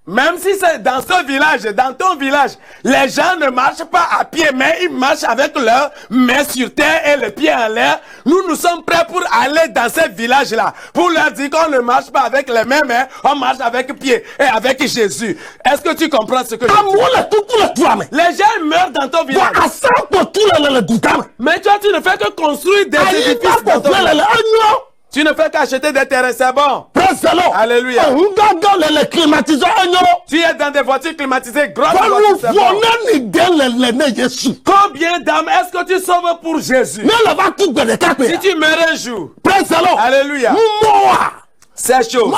Même si c'est dans ce village, dans ton village, les gens ne marchent pas à pied, mais ils marchent avec leurs mains sur terre et les pieds en l'air. Nous sommes prêts pour aller dans ces villages-là, pour leur dire qu'on ne marche pas avec les mains, mais on marche avec pied et avec Jésus. Est-ce que tu comprends ce que je dis? Les gens meurent dans ton village. Mais toi, tu ne fais que construire des édifices dans ton village. Tu ne fais qu'acheter des terrains, c'est bon. Alléluia. Tu es dans des voitures climatisées, grosses voitures, c'est bon. Combien d'âmes est-ce que tu sauves pour Jésus? Si tu meurs un jour. Alléluia. C'est chose.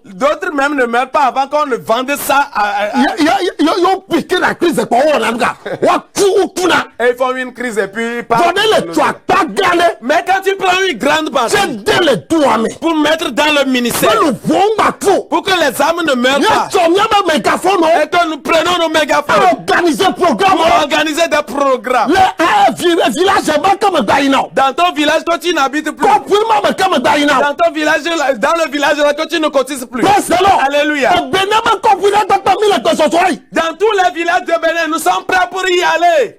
D'autres même ne meurent pas avant qu'on ne vende ça et ils font une crise et puis ils partent. Mais quand tu prends une grande banque pour mettre dans le ministère, pour que les âmes ne meurent pas, et que nous prenons nos mégaphones pour organiser des programmes. Dans ton village, toi tu n'habites plus. Dans ton village, dans le village là que tu ne cotises plus. Alléluia. Dans tous les villages de Bénin, nous sommes prêts pour y aller.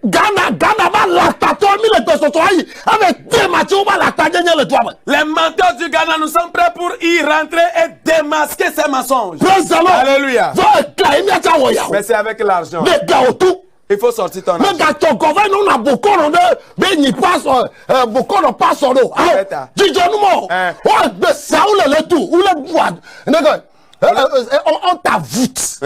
Les menteurs du Ghana, nous sommes prêts pour y rentrer et démasquer ces mensonges. Alléluia. Mais c'est avec l'argent. Il faut sortir ton argent. On t'a voûte.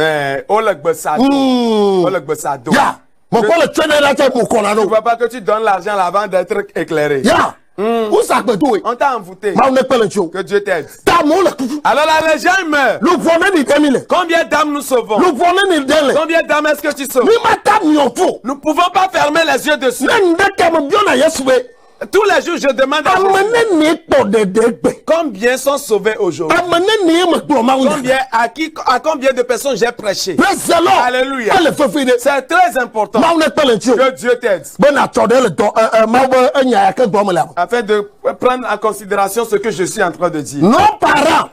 Mon quoi le traîner là, c'est mon Tu ne colano. vois pas que tu donnes l'argent là avant d'être éclairé. Ya. Où ça peut tout? On t'a envoûté. Ma on est pas le show. Que Dieu t'aide. Ta mon le coucou. Alors là, les gens meurent. Le volet ni demile. Combien d'âmes nous sauvons? Le volet ni dele. Combien d'âmes est-ce que tu sauves? Ni ma table ni on faut. Nous ne pouvons pas fermer les yeux dessus. Même dès que mon bien a yesoué. Tous les jours, je demande à Jésus, Amene ni pour de degbe. combien sont sauvés aujourd'hui? Amene ni me gloma ou. Combien, à combien de personnes j'ai prêché? Praise the Lord. Alléluia. Elle fait finir. C'est très important Ma on est pas le show. que Dieu t'aide Ben attendez le temps. Ma on y a que doit me là. afin de prendre en considération ce que je suis en train de dire. Nos parents,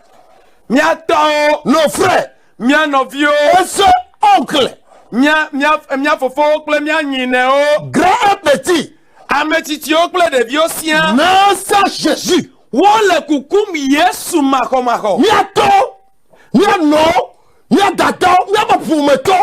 Mia tao, nos frères, mia novio, et ce oncle, mia fofo, kple mia nyineo, grand et petit, ametitio kple ɖevio sia. non sans Jésus. Wole kukum Yesu makomako. Miato, miano, miadato, miabapumeto,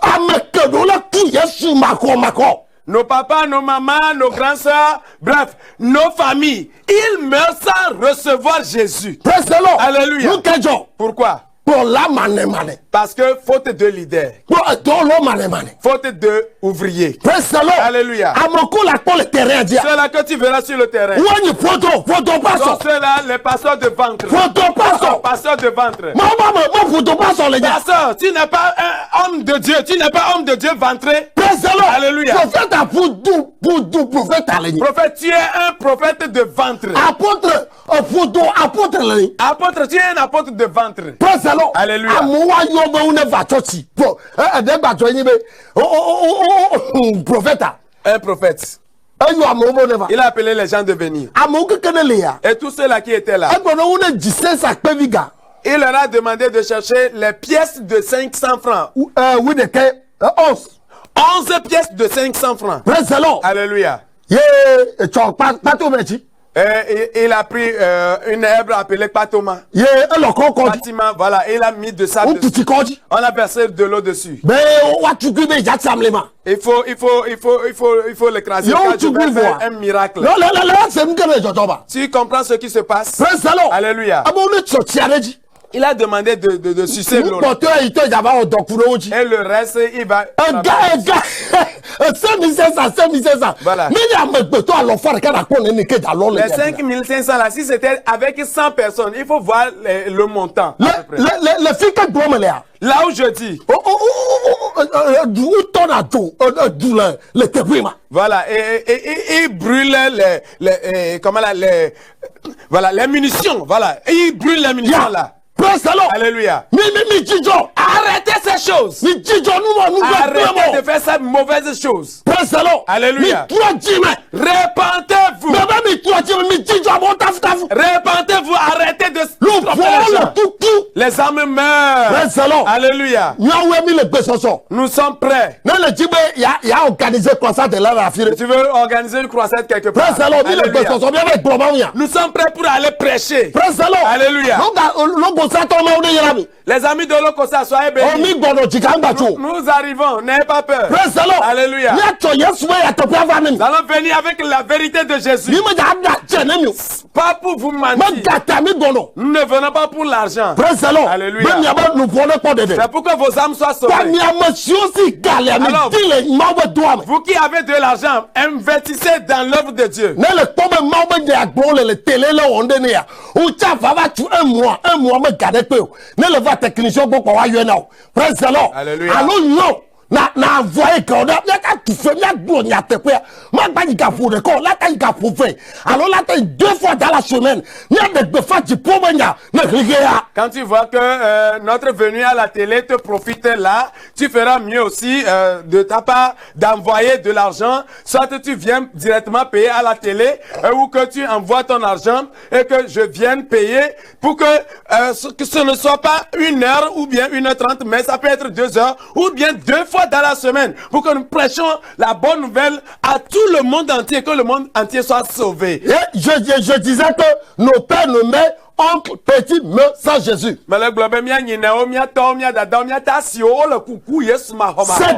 amekedo la tout Yesu mako. Nos papas, nos mamans, nos grands sœurs, bref, nos familles, ils meurent sans recevoir Jésus. Praise the Lord. Alléluia. Nous kejo, Pourquoi? pour la mane. Parce que faute de leader, Pour don lo mane. faute de ouvrier. Praise the Lord. Alléluia. Amoko la pour le terrain dia. Ceux-là que tu verras sur le terrain. Où est photo passo. Donc ceux-là, les pasteurs de ventre. Photo passo. Pasteurs de ventre. Maman, photo passo les gars. Pasteur, tu n'es pas un homme de Dieu. Tu n'es pas homme de Dieu ventré. Praise the Lord. Alléluia. Prophète a pour du prophète à l'ennemi. Prophète, tu es un prophète de ventre. Apôtre, apôtre l'ennemi. Apôtre, tu es un apôtre de ventre. Praise the Lord. Alléluia. Amuwa yo be une va chochi. Pro, de ba to yin be. Prophète. Un prophète. Ayo amuwo ne va. Il a appelé les gens de venir. Amuwo kekene le ya. Et tous ceux-là qui étaient là, Agbono une jise sa peviga. il leur a demandé de chercher les pièces de 500 francs. Oui de ke 11. 11 pièces de 500 francs. Praise the Lord. Alléluia. Ye, chok pas to mechi. Et il a pris une herbe appelée patoma. Ye, lo koko. Bâtiment, voilà, et il a mis de sable Ou dessus. petit koji. On a versé de l'eau dessus. Be wa tugu be jatsamlema. Il faut l'écraser. Yo, Car je tu vais peux faire voir. un miracle. Là, c'est m'kene jotoba. Tu comprends ce qui se passe? Praise the Lord. Alléluia. Abo ne chochi areji. Il a demandé de sucer l'eau. Moto ito jaba odokuro oji. Et le reste, il va... Un gars, 5500. Voilà. Mais il y a un peu de alors faire qu'à la con et que dans Les 5500 là, si c'était avec 100 personnes, il faut voir le montant. à peu près. Le fille qui doit me là. Là où je dis, D'où ton a tout, d'où le témoin. voilà, et il brûle les munitions, voilà. Et il brûle les munitions là. Praise the Lord. Alléluia. Mi jijo. Arrêtez ces choses. Mi jijo nous Arrêtez de faire ces mauvaises choses. Praise the Lord. Alléluia. Mi toi jime. Repentez-vous. Baba mi toi jime mi jijo bon taf. Repentez-vous. Arrêtez de Le tromper les gens. vol tout. Les âmes meurent. Praise the Lord. Alléluia. Nyawe mi le besoso. Nous sommes prêts. Non le jibe ya organisé croissant de là la fille. Tu veux organiser une croisade quelque part? Praise the Lord. Mi le Alléluia. besoso bien avec global ya. Nous sommes prêts pour aller prêcher. Praise the Lord. Alléluia. Les amis de l'Okosa, soyez bénis. Nous arrivons, n'ayez pas peur. Praise the Lord. Alléluia. Nous allons venir avec la vérité de Jésus. Pas pour vous mentir. Nous ne venons pas pour l'argent. Alléluia. C'est pour que vos âmes soient sauvées. Alors, vous qui avez de l'argent, investissez dans l'œuvre de Dieu. Technicien pour qu'on aille now. Praise the Lord. Alléluia. Allô non. Na voyé que on a ka tu fais na glo nya te pe. Ma ba ni ka pour de ko la ka ka pour faire. Alors là tu 2 fois dans la semaine. Nya de fois du pour nya na rigéa. Quand tu vois que notre venue à la télé te profite là, tu feras mieux aussi de ta part d'envoyer de l'argent. Soit tu viens directement payer à la télé ou que tu envoies ton argent et que je vienne payer pour que ce ne soit pas 1 heure ou bien 1h30, mais ça peut être 2 heures ou bien 2 fois dans la semaine pour que nous prêchions la bonne nouvelle à tout le monde entier, que le monde entier soit sauvé. Et je disais que nos pères, nos mères, oncle, petit, meurent sans Jésus. C'est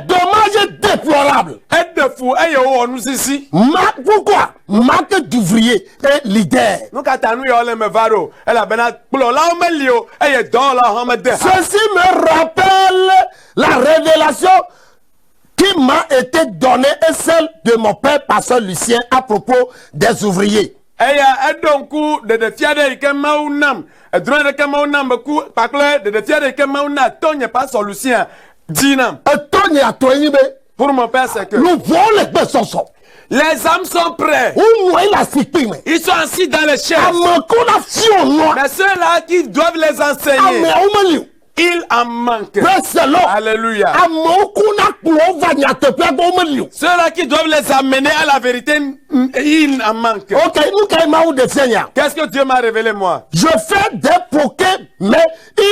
dommage et déplorable. Pourquoi? Marque d'ouvrier et leader. Ceci me rappelle la révélation qui m'a été donnée est celle de mon père pasteur Lucien à propos des ouvriers. Eya edonku de fiade ke maunam. Edron de ke maunam ku pakle de fiade ke mauna tonye pasteur Lucien dinam. Tony a toignibe. Pour mon père c'est que Nous voyons les personnes. les âmes sont prêts. Où moi il a cité mais. Ils sont assis dans les chaises. Amankonation. Mais ceux-là qui doivent les enseigner, Amen. ils en manquent. Praise the Lord. Alléluia. Amonkuna klova nyatepe bomeliu. Ceux-là qui doivent les amener à la vérité, ils en manquent. Ok, nous kaima de Seigneur. Qu'est-ce que Dieu m'a révélé moi? Je fais des poquets, mais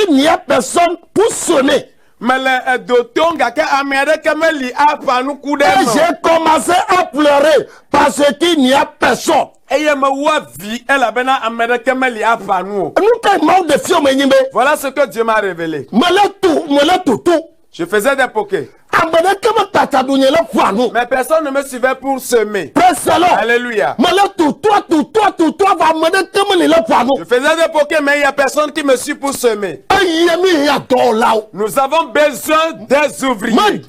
il n'y a personne pour sonner. Mais le dotonga que amène kameli a pas nous coup de Et j'ai commencé à pleurer parce qu'il n'y a personne. Et il me vie elle a bena amène kameli a pas nous. Nous kaima de Seigneur menyimbe. Voilà ce que Dieu m'a révélé. tout. Je faisais des pokés. Mais personne ne me suivait pour semer. Alléluia. Je faisais des pokés, mais il n'y a personne qui me suit pour semer. Nous avons besoin des ouvriers.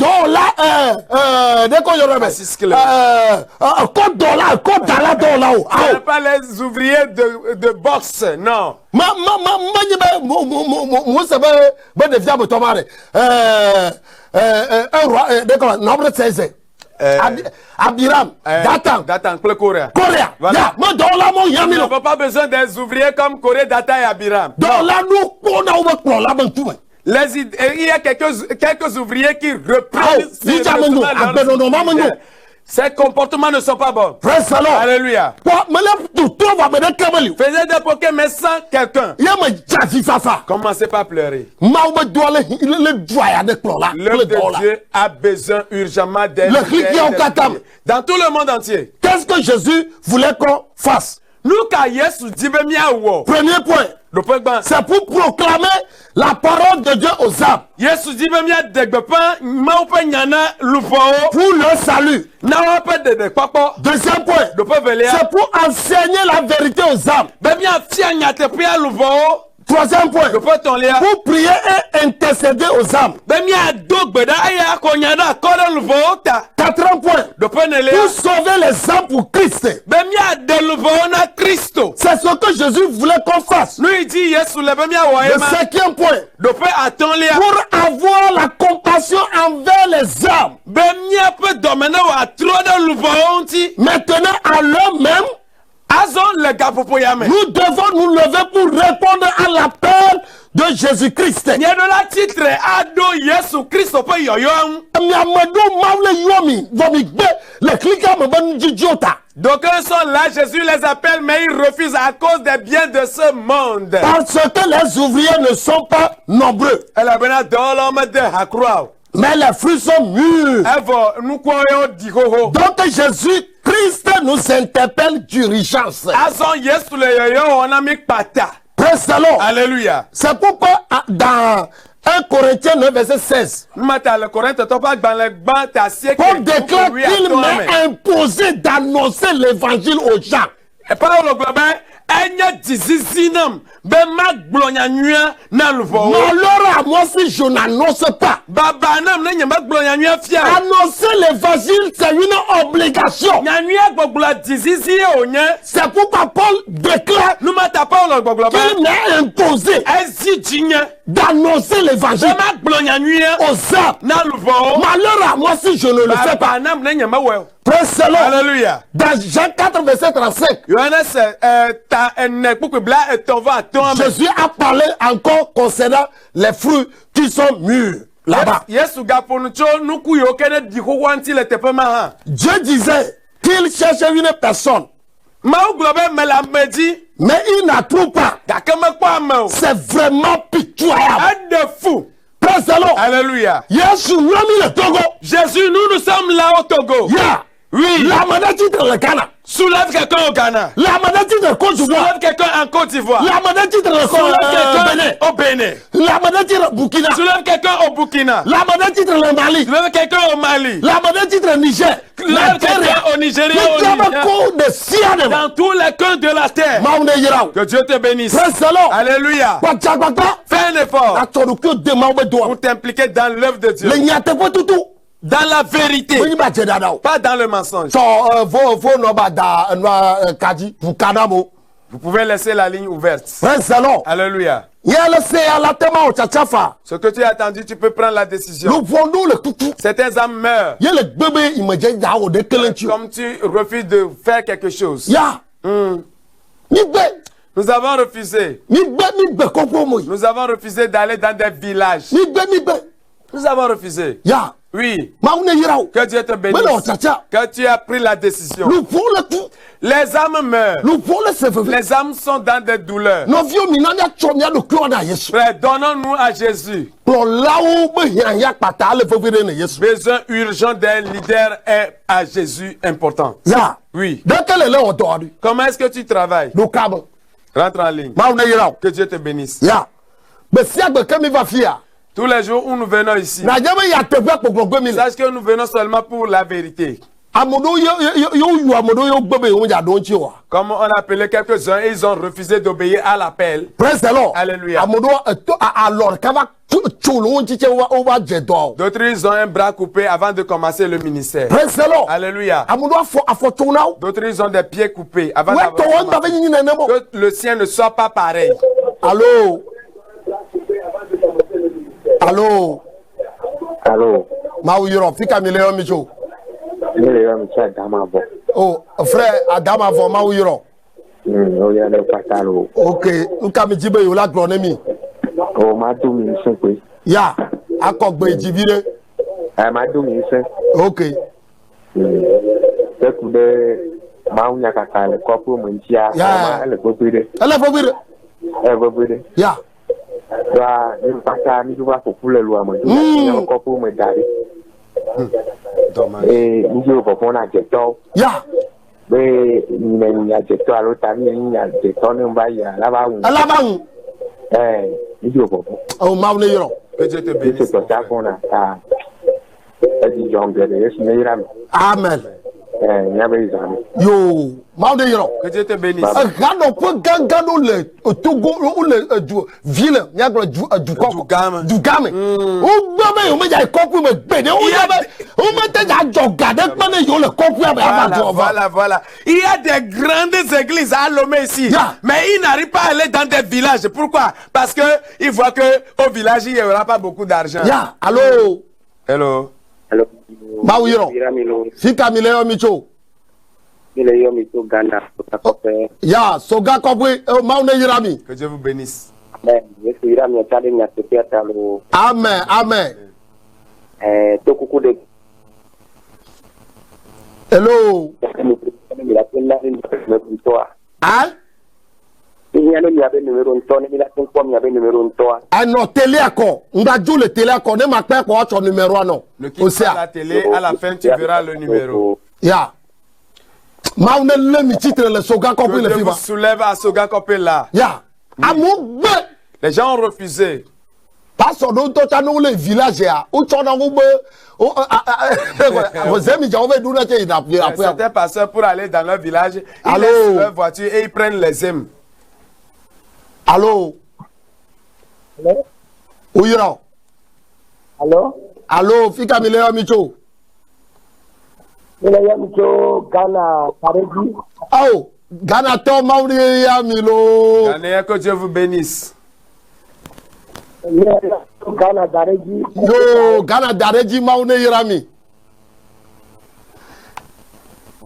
Ce n'est pas les ouvriers de boxe, non. Un roi, nombre 16. Abiram, Dathan, Corée. Voilà. Nous n'avons pas besoin des ouvriers comme Corée, Dathan et Abiram. Il y a quelques ouvriers qui reprennent ces comportements ne sont pas bons. Alléluia. Faisais des pokés mais sans quelqu'un. Commencez pas à pleurer. L'œuvre de Dieu a besoin urgemment d'aide. Dans tout le monde entier. Qu'est-ce que Jésus voulait qu'on fasse? Premier point. C'est pour proclamer la parole de Dieu aux âmes. Pour le salut. Deuxième point. C'est pour enseigner la vérité aux âmes. Troisième point. Pour prier et intercéder aux âmes. Quatrième point. Pour sauver les âmes pour Christ. C'est ce que Jésus voulait qu'on fasse. Le cinquième point. Pour avoir la compassion envers les âmes. Maintenant à l'heure même. Nous devons nous lever pour répondre à l'appel de Jésus-Christ. Donc ils sont là, Jésus les appelle, mais ils refusent à cause des biens de ce monde. Parce que les ouvriers ne sont pas nombreux. Mais les fruits sont mûrs. Donc Jésus-Christ nous interpelle d'urgence. Praise the Lord. Alléluia. C'est pourquoi dans 1 Corinthiens 9 verset 16. Paul déclare qu'il m'est imposé d'annoncer l'évangile aux gens. Malheur à moi si je n'annonce pas. Annoncer l'évangile, c'est une obligation. C'est pourquoi Paul déclare qu'il m'est imposé d'annoncer l'évangile aux âmes. Malheur à moi si je ne le fais pas. Praise the Lord. Alléluia. Dans Jean 4 verset 35. Jésus a parlé encore concernant les fruits qui sont mûrs là-bas. Dieu disait qu'il cherchait une personne. Mais il n'a trouvé pas. C'est vraiment pitoyable. Praise the Lord. Alléluia. Jésus, nous sommes là au Togo. Yeah. Oui. La manette de le Ghana. Soulève quelqu'un au Ghana. La manette de Côte d'Ivoire. Soulève quelqu'un en Côte d'Ivoire. La manette de Bénin. Au Bénin. La manette de Burkina. Soulève quelqu'un au Burkina. La manette de Mali. Soulève quelqu'un au Mali. La manette de Niger. Soulève quelqu'un au Nigeria. Dans tous les coins de la terre. Que Dieu te bénisse. Alléluia. Fais un effort pour t'impliquer dans l'œuvre de Dieu. Dans la vérité, mo yi ba je dada o pas dans le mensonge. so vo no ba da no kaji pour kadamo Vous pouvez laisser la ligne ouverte. praise the Lord Alléluia. yele se ala tema o chachafa Ce que tu as attendu, tu peux prendre la décision. nous prenons le tutu Certains âmes meurent. yele gbebe imeje ja o de kelenchi Comme tu refuses de faire quelque chose. ya ni gbe Nous avons refusé. ni gbe kokwo mo yi Nous avons refusé d'aller dans des villages. ni gbe Nous avons refusé. ya Oui. ma une yira o Que Dieu te mais non bénisse. chacha Que tu as pris la décision. nous prenons le tout Les âmes meurent. nous prenons le sefefe Les âmes sont dans des douleurs. no vieux mi na ya chomia do klo na yesu Frère, donnons-nous à Jésus. pour lawo be hian ya pata le fefere na yesu Besoin urgent d'un leader est à Jésus important. ya Oui. de kele le o do adu Comment est-ce que tu travailles? do kabo Rentre en ligne. ma une yira o Que Dieu te bénisse. ya be sia gbe kemi va fia Tous les jours où nous venons ici, na jeme ya tebe kokogbe mi la sache que nous venons seulement pour la vérité. amodo yo yu amodo yo gbebe yo ja do nchi wa Comme on a appelé quelques-uns, ils ont refusé d'obéir à l'appel. praise the Lord Alléluia. amodo alors kava chulo nchi che wa je do D'autres, ils ont un bras coupé avant de commencer le ministère. praise the Lord Alléluia. amodo afo chunao D'autres, ils ont des pieds coupés avant we to won d'avoir ba yin na nemo que le sien ne soit pas pareil. allo allo Allô, ma wu yoro fika mi le yo mi cho ne le yɔ mi tsa dama bɔ. oh frère adama vo ma wu yoro O yɛ ne pata lo. okay nka mi jibe yo la gro ne mi O ma do mi nsɛn koyi. ya akogbe jibire Ɛ ma do mi nsɛn. okay Sɛku dɛ maa ŋun ya kaka le kɔpu mi ntsia. Ya. Ɔma ɛlɛ gbogbo de. ele fobire Ɛ gbogbo de. ya Wa ne pata ni do va ƒoƒu le lua me. Ne kɔpu mi da de. Dommage. N dzi o fɔfɔ na dzetɔwo. ya Be nya dzetɔ alo ta mi nya dzetɔ ne va yia la va ŋu. ala ba hu N dzi o fɔfɔ. oh ma wu ne yoro Que Dieu te N bénisse. tɛ tɔta fɔ na ta. Ɛdi jɔn gɛdɛ yesu ne yira mi. amen Nya be zan mi. yo ma wu ne yoro Que Dieu te bénisse. gano po gangano le togo o le du ville nya gro du koko Dugame. du game o gba me o me ja koku me gbe de o ya be o me te ja joga de gba ne yo le koku ya be aba Voilà, do over voilà, voilà. Il y a des grandes églises à Lomé ici. Yeah. Mais ils n'arrivent pas à aller dans des villages. Pourquoi? Parce que ils voient que au village, il n'y aura pas beaucoup d'argent. ya allo Hello. Hello. ma wu yoro Yira mi lo. fika mi le yo mi cho Mi le yɔ mi to Ghana. ya soga kopwe ma wu ne yira mi Que Dieu vous bénisse. Amen. Yesu yira mi ɔtsa de nya teƒe ta lo. amen amen To kuku de. hello Mi la ten na ni numero ntɔa. ah Ni ne mi abe numero ntɔ ne mi la ten kpɔ mi abe numero ntɔa. ano tele ako nga ju le tele ako ne ma pe ko acho numero ano Ne o quitte pas la sea télé. À la fin, tu verras le numéro. ya ma wu ne le mi titre le soga Que kopwe le Dieu fiba vous soulève à Soga Kopela. ya amu gbe Les gens ont refusé. pastor do to ta no le village ya o cho na go gbe o ze mi ja o ve du na che ida apu Certains pasteurs, pour aller dans leur village, ils Allô? laissent leur voiture et ils prennent les aimes. allo Hello? o yira Hello? allo fika mi le yo mi cho Ile ya mcho Ghana Kareji. oh Ghana to ma wu ne ya mi lo Ghanéens, que Dieu vous bénisse. Ile ya Ghana Kareji. yo Ghana dareji ma wu ne yira mi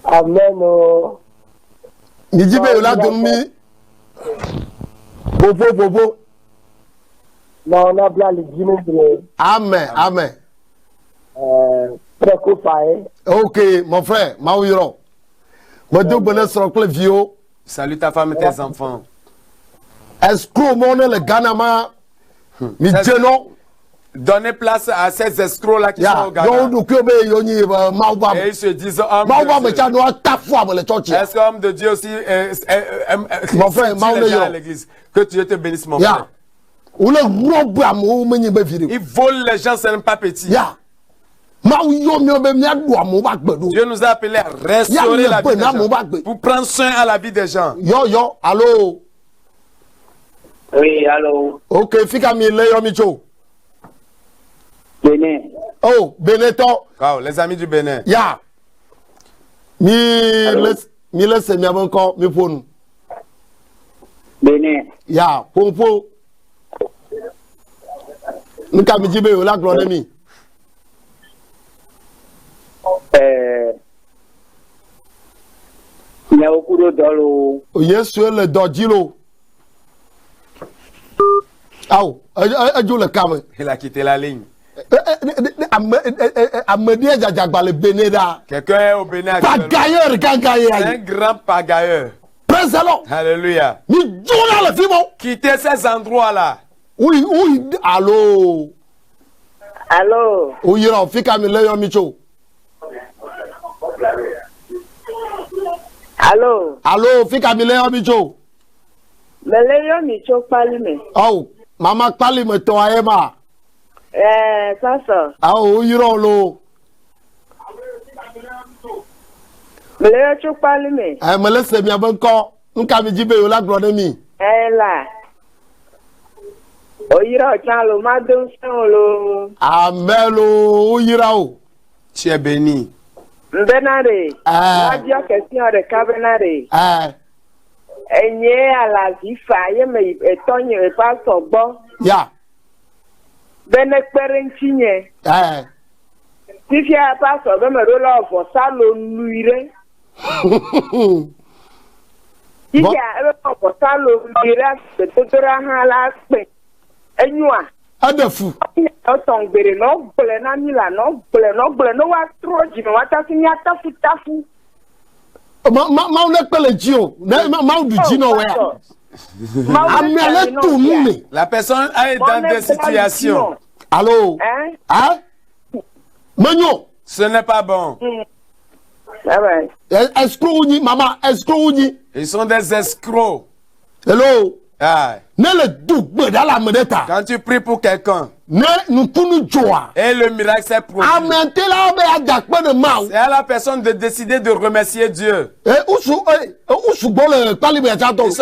Amen. Oh. ni jibe yo la dun mi bobo Na ona bia le jinu bre. amen amen Preko fae. ok mon frère ma wu yiro mo do gbele soro kle vio Salue ta femme et tes enfants. escrow mo ne le Ghana ma mi jeno Donnez place à ces escrocs-là qui sont ya au Ghana. yo du kyo be yo ni ma wu ba Et ils se disent, homme ma wu ba de me Dieu. cha no ta fo am le church ya Est-ce qu'homme de Dieu aussi Mon frère, dit Maoulé les gens Yo. à l'église? Que Dieu te bénisse, mon ya frère. o le rob am o me ni be viri Ils volent les gens, c'est même pas petit. ya ma wu yo mi o be mi adu am ba gbedu Dieu nous a appelés à restaurer Ya, la vie mais des bon, gens. bah, bah. Pour prendre soin à la vie des gens. yo allo Oui, allô. ok fika mi le yo mi cho Benin. Oh, Benetton. Wow, les amis du Bénin. Ya. Mi laisse mi encore mi phone. Bénin. Ya, pompo. Nka mi jibe la gloire mi. Il y a beaucoup de dollars. Yesu le dodilo. Aou, ajo le cam. Il a quitté la ligne. Amedi Jajagba le Beneda. Quelqu'un est au Bénin actuellement. Pagailleur, Un gangailleur. grand pagailleur. Présent. Alléluia. Ni journal le film. Quittez ces endroits-là. Oui, allô. Allô? Oui, il y a fika mi leyo micho. Allô? Allô, fika mi leyo micho. Meleyo Micho Palime. Oh, mama pali me to ayema. Sasa. Oh, you don't know. Meleyo Cho Palime. Me laisse mi abanko. Nka mi jibe yo la gloire mi. La. Oyira Chalo Madon Solo. Amelo, uyirao. Tu es béni. Benare. Radio question de Cabenare. Enye à la vifa, yeme etonye e pastor bo. Ya. Benek perentinye. Tifia pastor be me rola of salo nuire. Tifia e of salo nuire se totora hala pe. Enua. Adefu. Otong bere no ble na mila no ble no wa troji me wata sinya tafu. Ma ne pele jio. Ma du jino we. Amele tout mune. La personne est dans des situations. Allô? Hein? Manyo. Ce n'est pas bon. Escroc maman, escroc. Ils sont des escrocs. Hello? Ah. Ne le double dans la moneta. Quand tu pries pour quelqu'un, ne nous tournons joie. Et le miracle s'est produit. C'est à la personne de décider de remercier Dieu. Ils sont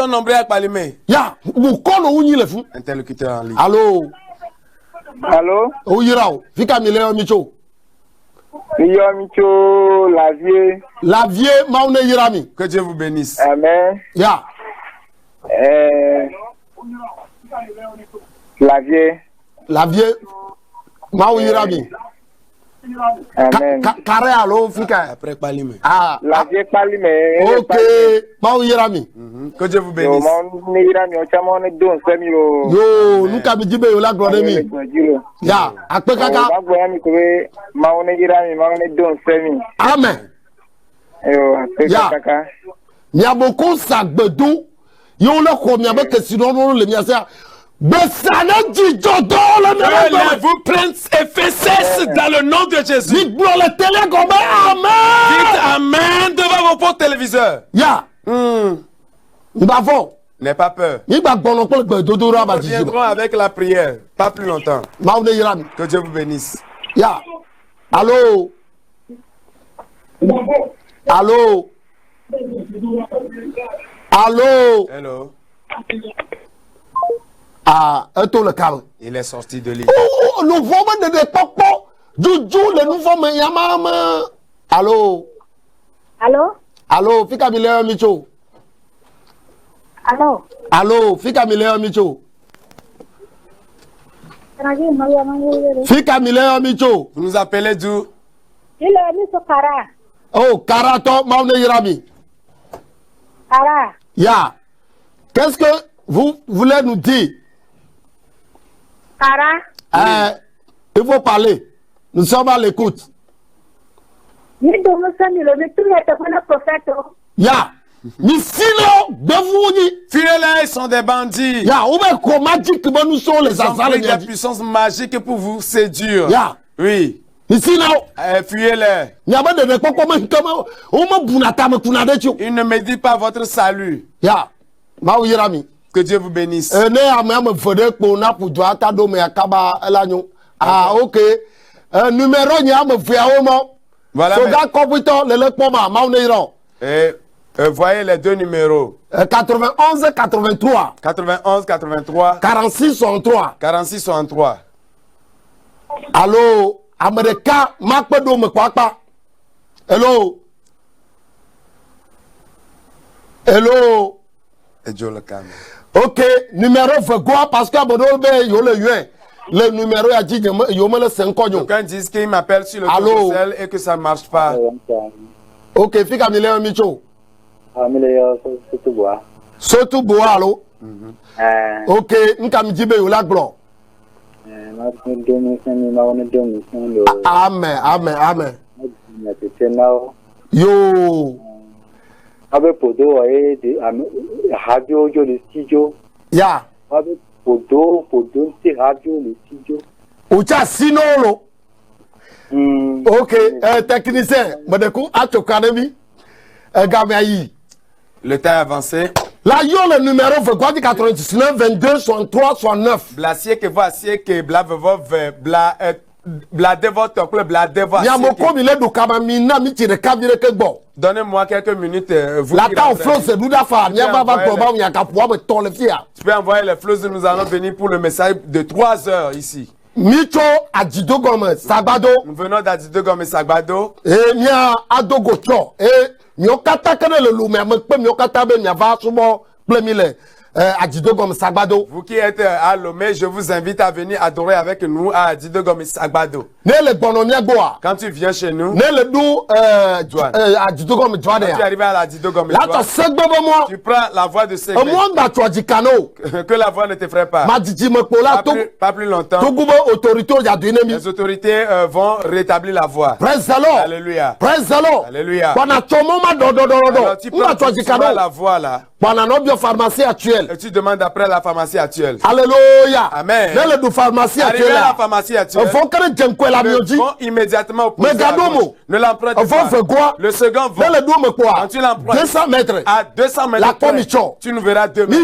nombreux à Palimé. Interlocuteur en ligne. Allô? Allô? Fika Mileo Micho. Mileo Micho, Lavier. Lavier, Maune Yirami. Que Dieu vous bénisse. Amen. Ya. Lavier, Maou Yirami. Amen. Carré allo, Fika. Après Palimé. Ah. Lavier Palimé. Ok. Maou Yirami. Que Dieu vous bénisse. Yo, nous avons dit que la gloire de mi. Ya, après kaka. Amen. Ya. Il y a beaucoup ça bedou. Yo le combien que sinon le miasa. Que vous prince et cesse dans le nom de Jésus. Dites le télé comme amen. Dites amen devant vos portes téléviseurs. Ya. N'aie pas peur. Nous reviendrons avec la prière. Pas plus longtemps. Que Dieu vous bénisse. Ya. Allô? Allô? Allô? Hello. Ah, le calme. Il est sorti de l'île. Nous formons des popos. Juju, le nous formons Yamama. Allô? Allô? Allô, Fika Mileo Micho. Allô? Allô, Fika Mileo Micho. Fika Mileo Micho. Vous nous appelez d'où? Il est mis au Kara. Oh, Karato, Maune Yirami. Kara. Ya. Qu'est-ce que vous voulez nous dire? Kara. Il faut parler. Nous sommes à l'écoute. Ya. Fuyez-les, ils sont des bandits. Ya, nous sommes les enfants des puissances magiques pour vous séduire. Ya. Oui. Fuyez-les. Ils ne méditent pas votre salut. Ya. Que Dieu vous bénisse. Ah, ok. Numéro voilà. Voyez les deux numéros. 91 83. 91 83. 46 63. 46 63. Allô? America makpedo me kwakpa. Hello. Hello. Et Joe le calme. OK, numéro Vegoa parce que abonné be yo le yuen. Le numéro a dit yo me le 5 cognon. Quand ils disent qu'ils m'appellent sur le téléphone et que ça ne marche pas. OK, fika mi le micho. Amile surtout bois. Surtout bois allo. OK, nka mi jibe yo la glo. Amen, amen, amen. Yo. Avec podo de radio le studio. Ya. Avec podo c'est radio le studio. Ucha sinolo. OK, technicien, Modekou Atokademi. Gameayi. Le temps avancé. Là, yo le numéro veut quoi 99 22 63 69. Blacier que voici que bla devote club bla devote. Ya moko mi le do kamamina mi tire kabire ke bon. Donnez-moi quelques minutes. Vous la ta flow c'est douda fa. Nya ba ba ko ba nya ka po ba to le fia. Tu peux envoyer les flows, nous allons venir pour le message de 3 heures ici. Micho Adido Gome Sagbado. Nous venons d'Adido Gome Sagbado. Mia Adogo Cho. Miokata kene le lume me pe miokata be mia va subo plemile. Adido Gome Sagbado. Vous qui êtes à Lomé, je vous invite à venir adorer avec nous à Adido Gome Sagbado. Ne le bonomia goa. Quand tu viens chez nous, ne le dou Adido Gome Douane. Quand tu arrives à Adido Gome Douane. Là tu moi. Tu prends la voie de Segbe. Moi ba tu di kano. Que la voie ne te ferait pas. Ma didi me pola pas plus longtemps. Autorité ya les autorités vont rétablir la voie. Praise the Lord. Alléluia. Praise the Lord. Alléluia. Bana chomo ma do. Tu prends la voie là. Bana no bio pharmacie actuelle. Et tu demandes après la pharmacie actuelle. Alléluia. Amen. Le do pharmacie actuelle. Arrivé à la pharmacie actuelle. Faut que jenko la mioji. Vont immédiatement au poste. Mais gadomo. Ne l'emprunte pas. Le second vont. Le do me quoi. Quand tu l'empruntes 200 mètres. À 200 mètres. La commission. Tu nous verras demain.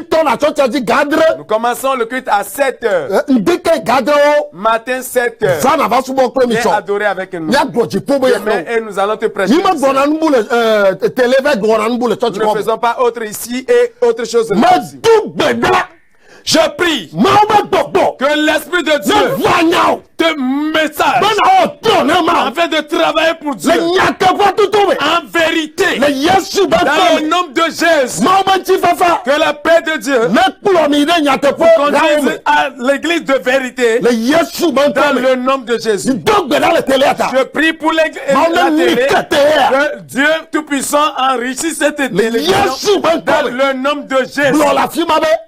Nous commençons le culte à 7 heures. Matin 7 heures. Viens adorer avec nous. Demain, et nous allons te prêcher. Nous ne faisons pas autre ici et autre chose là. Je prie que l'Esprit de Dieu te message afin de travailler pour Dieu en vérité dans le nom de Jésus, que la paix de Dieu conduise à l'église de vérité dans le nom de Jésus. Je prie pour l'église la télé que Dieu Tout-Puissant enrichisse cette télévision dans le nom de Jésus.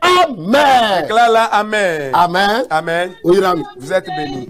Amen. Déclare-la Amen. Amen. Amen. Vous êtes bénis.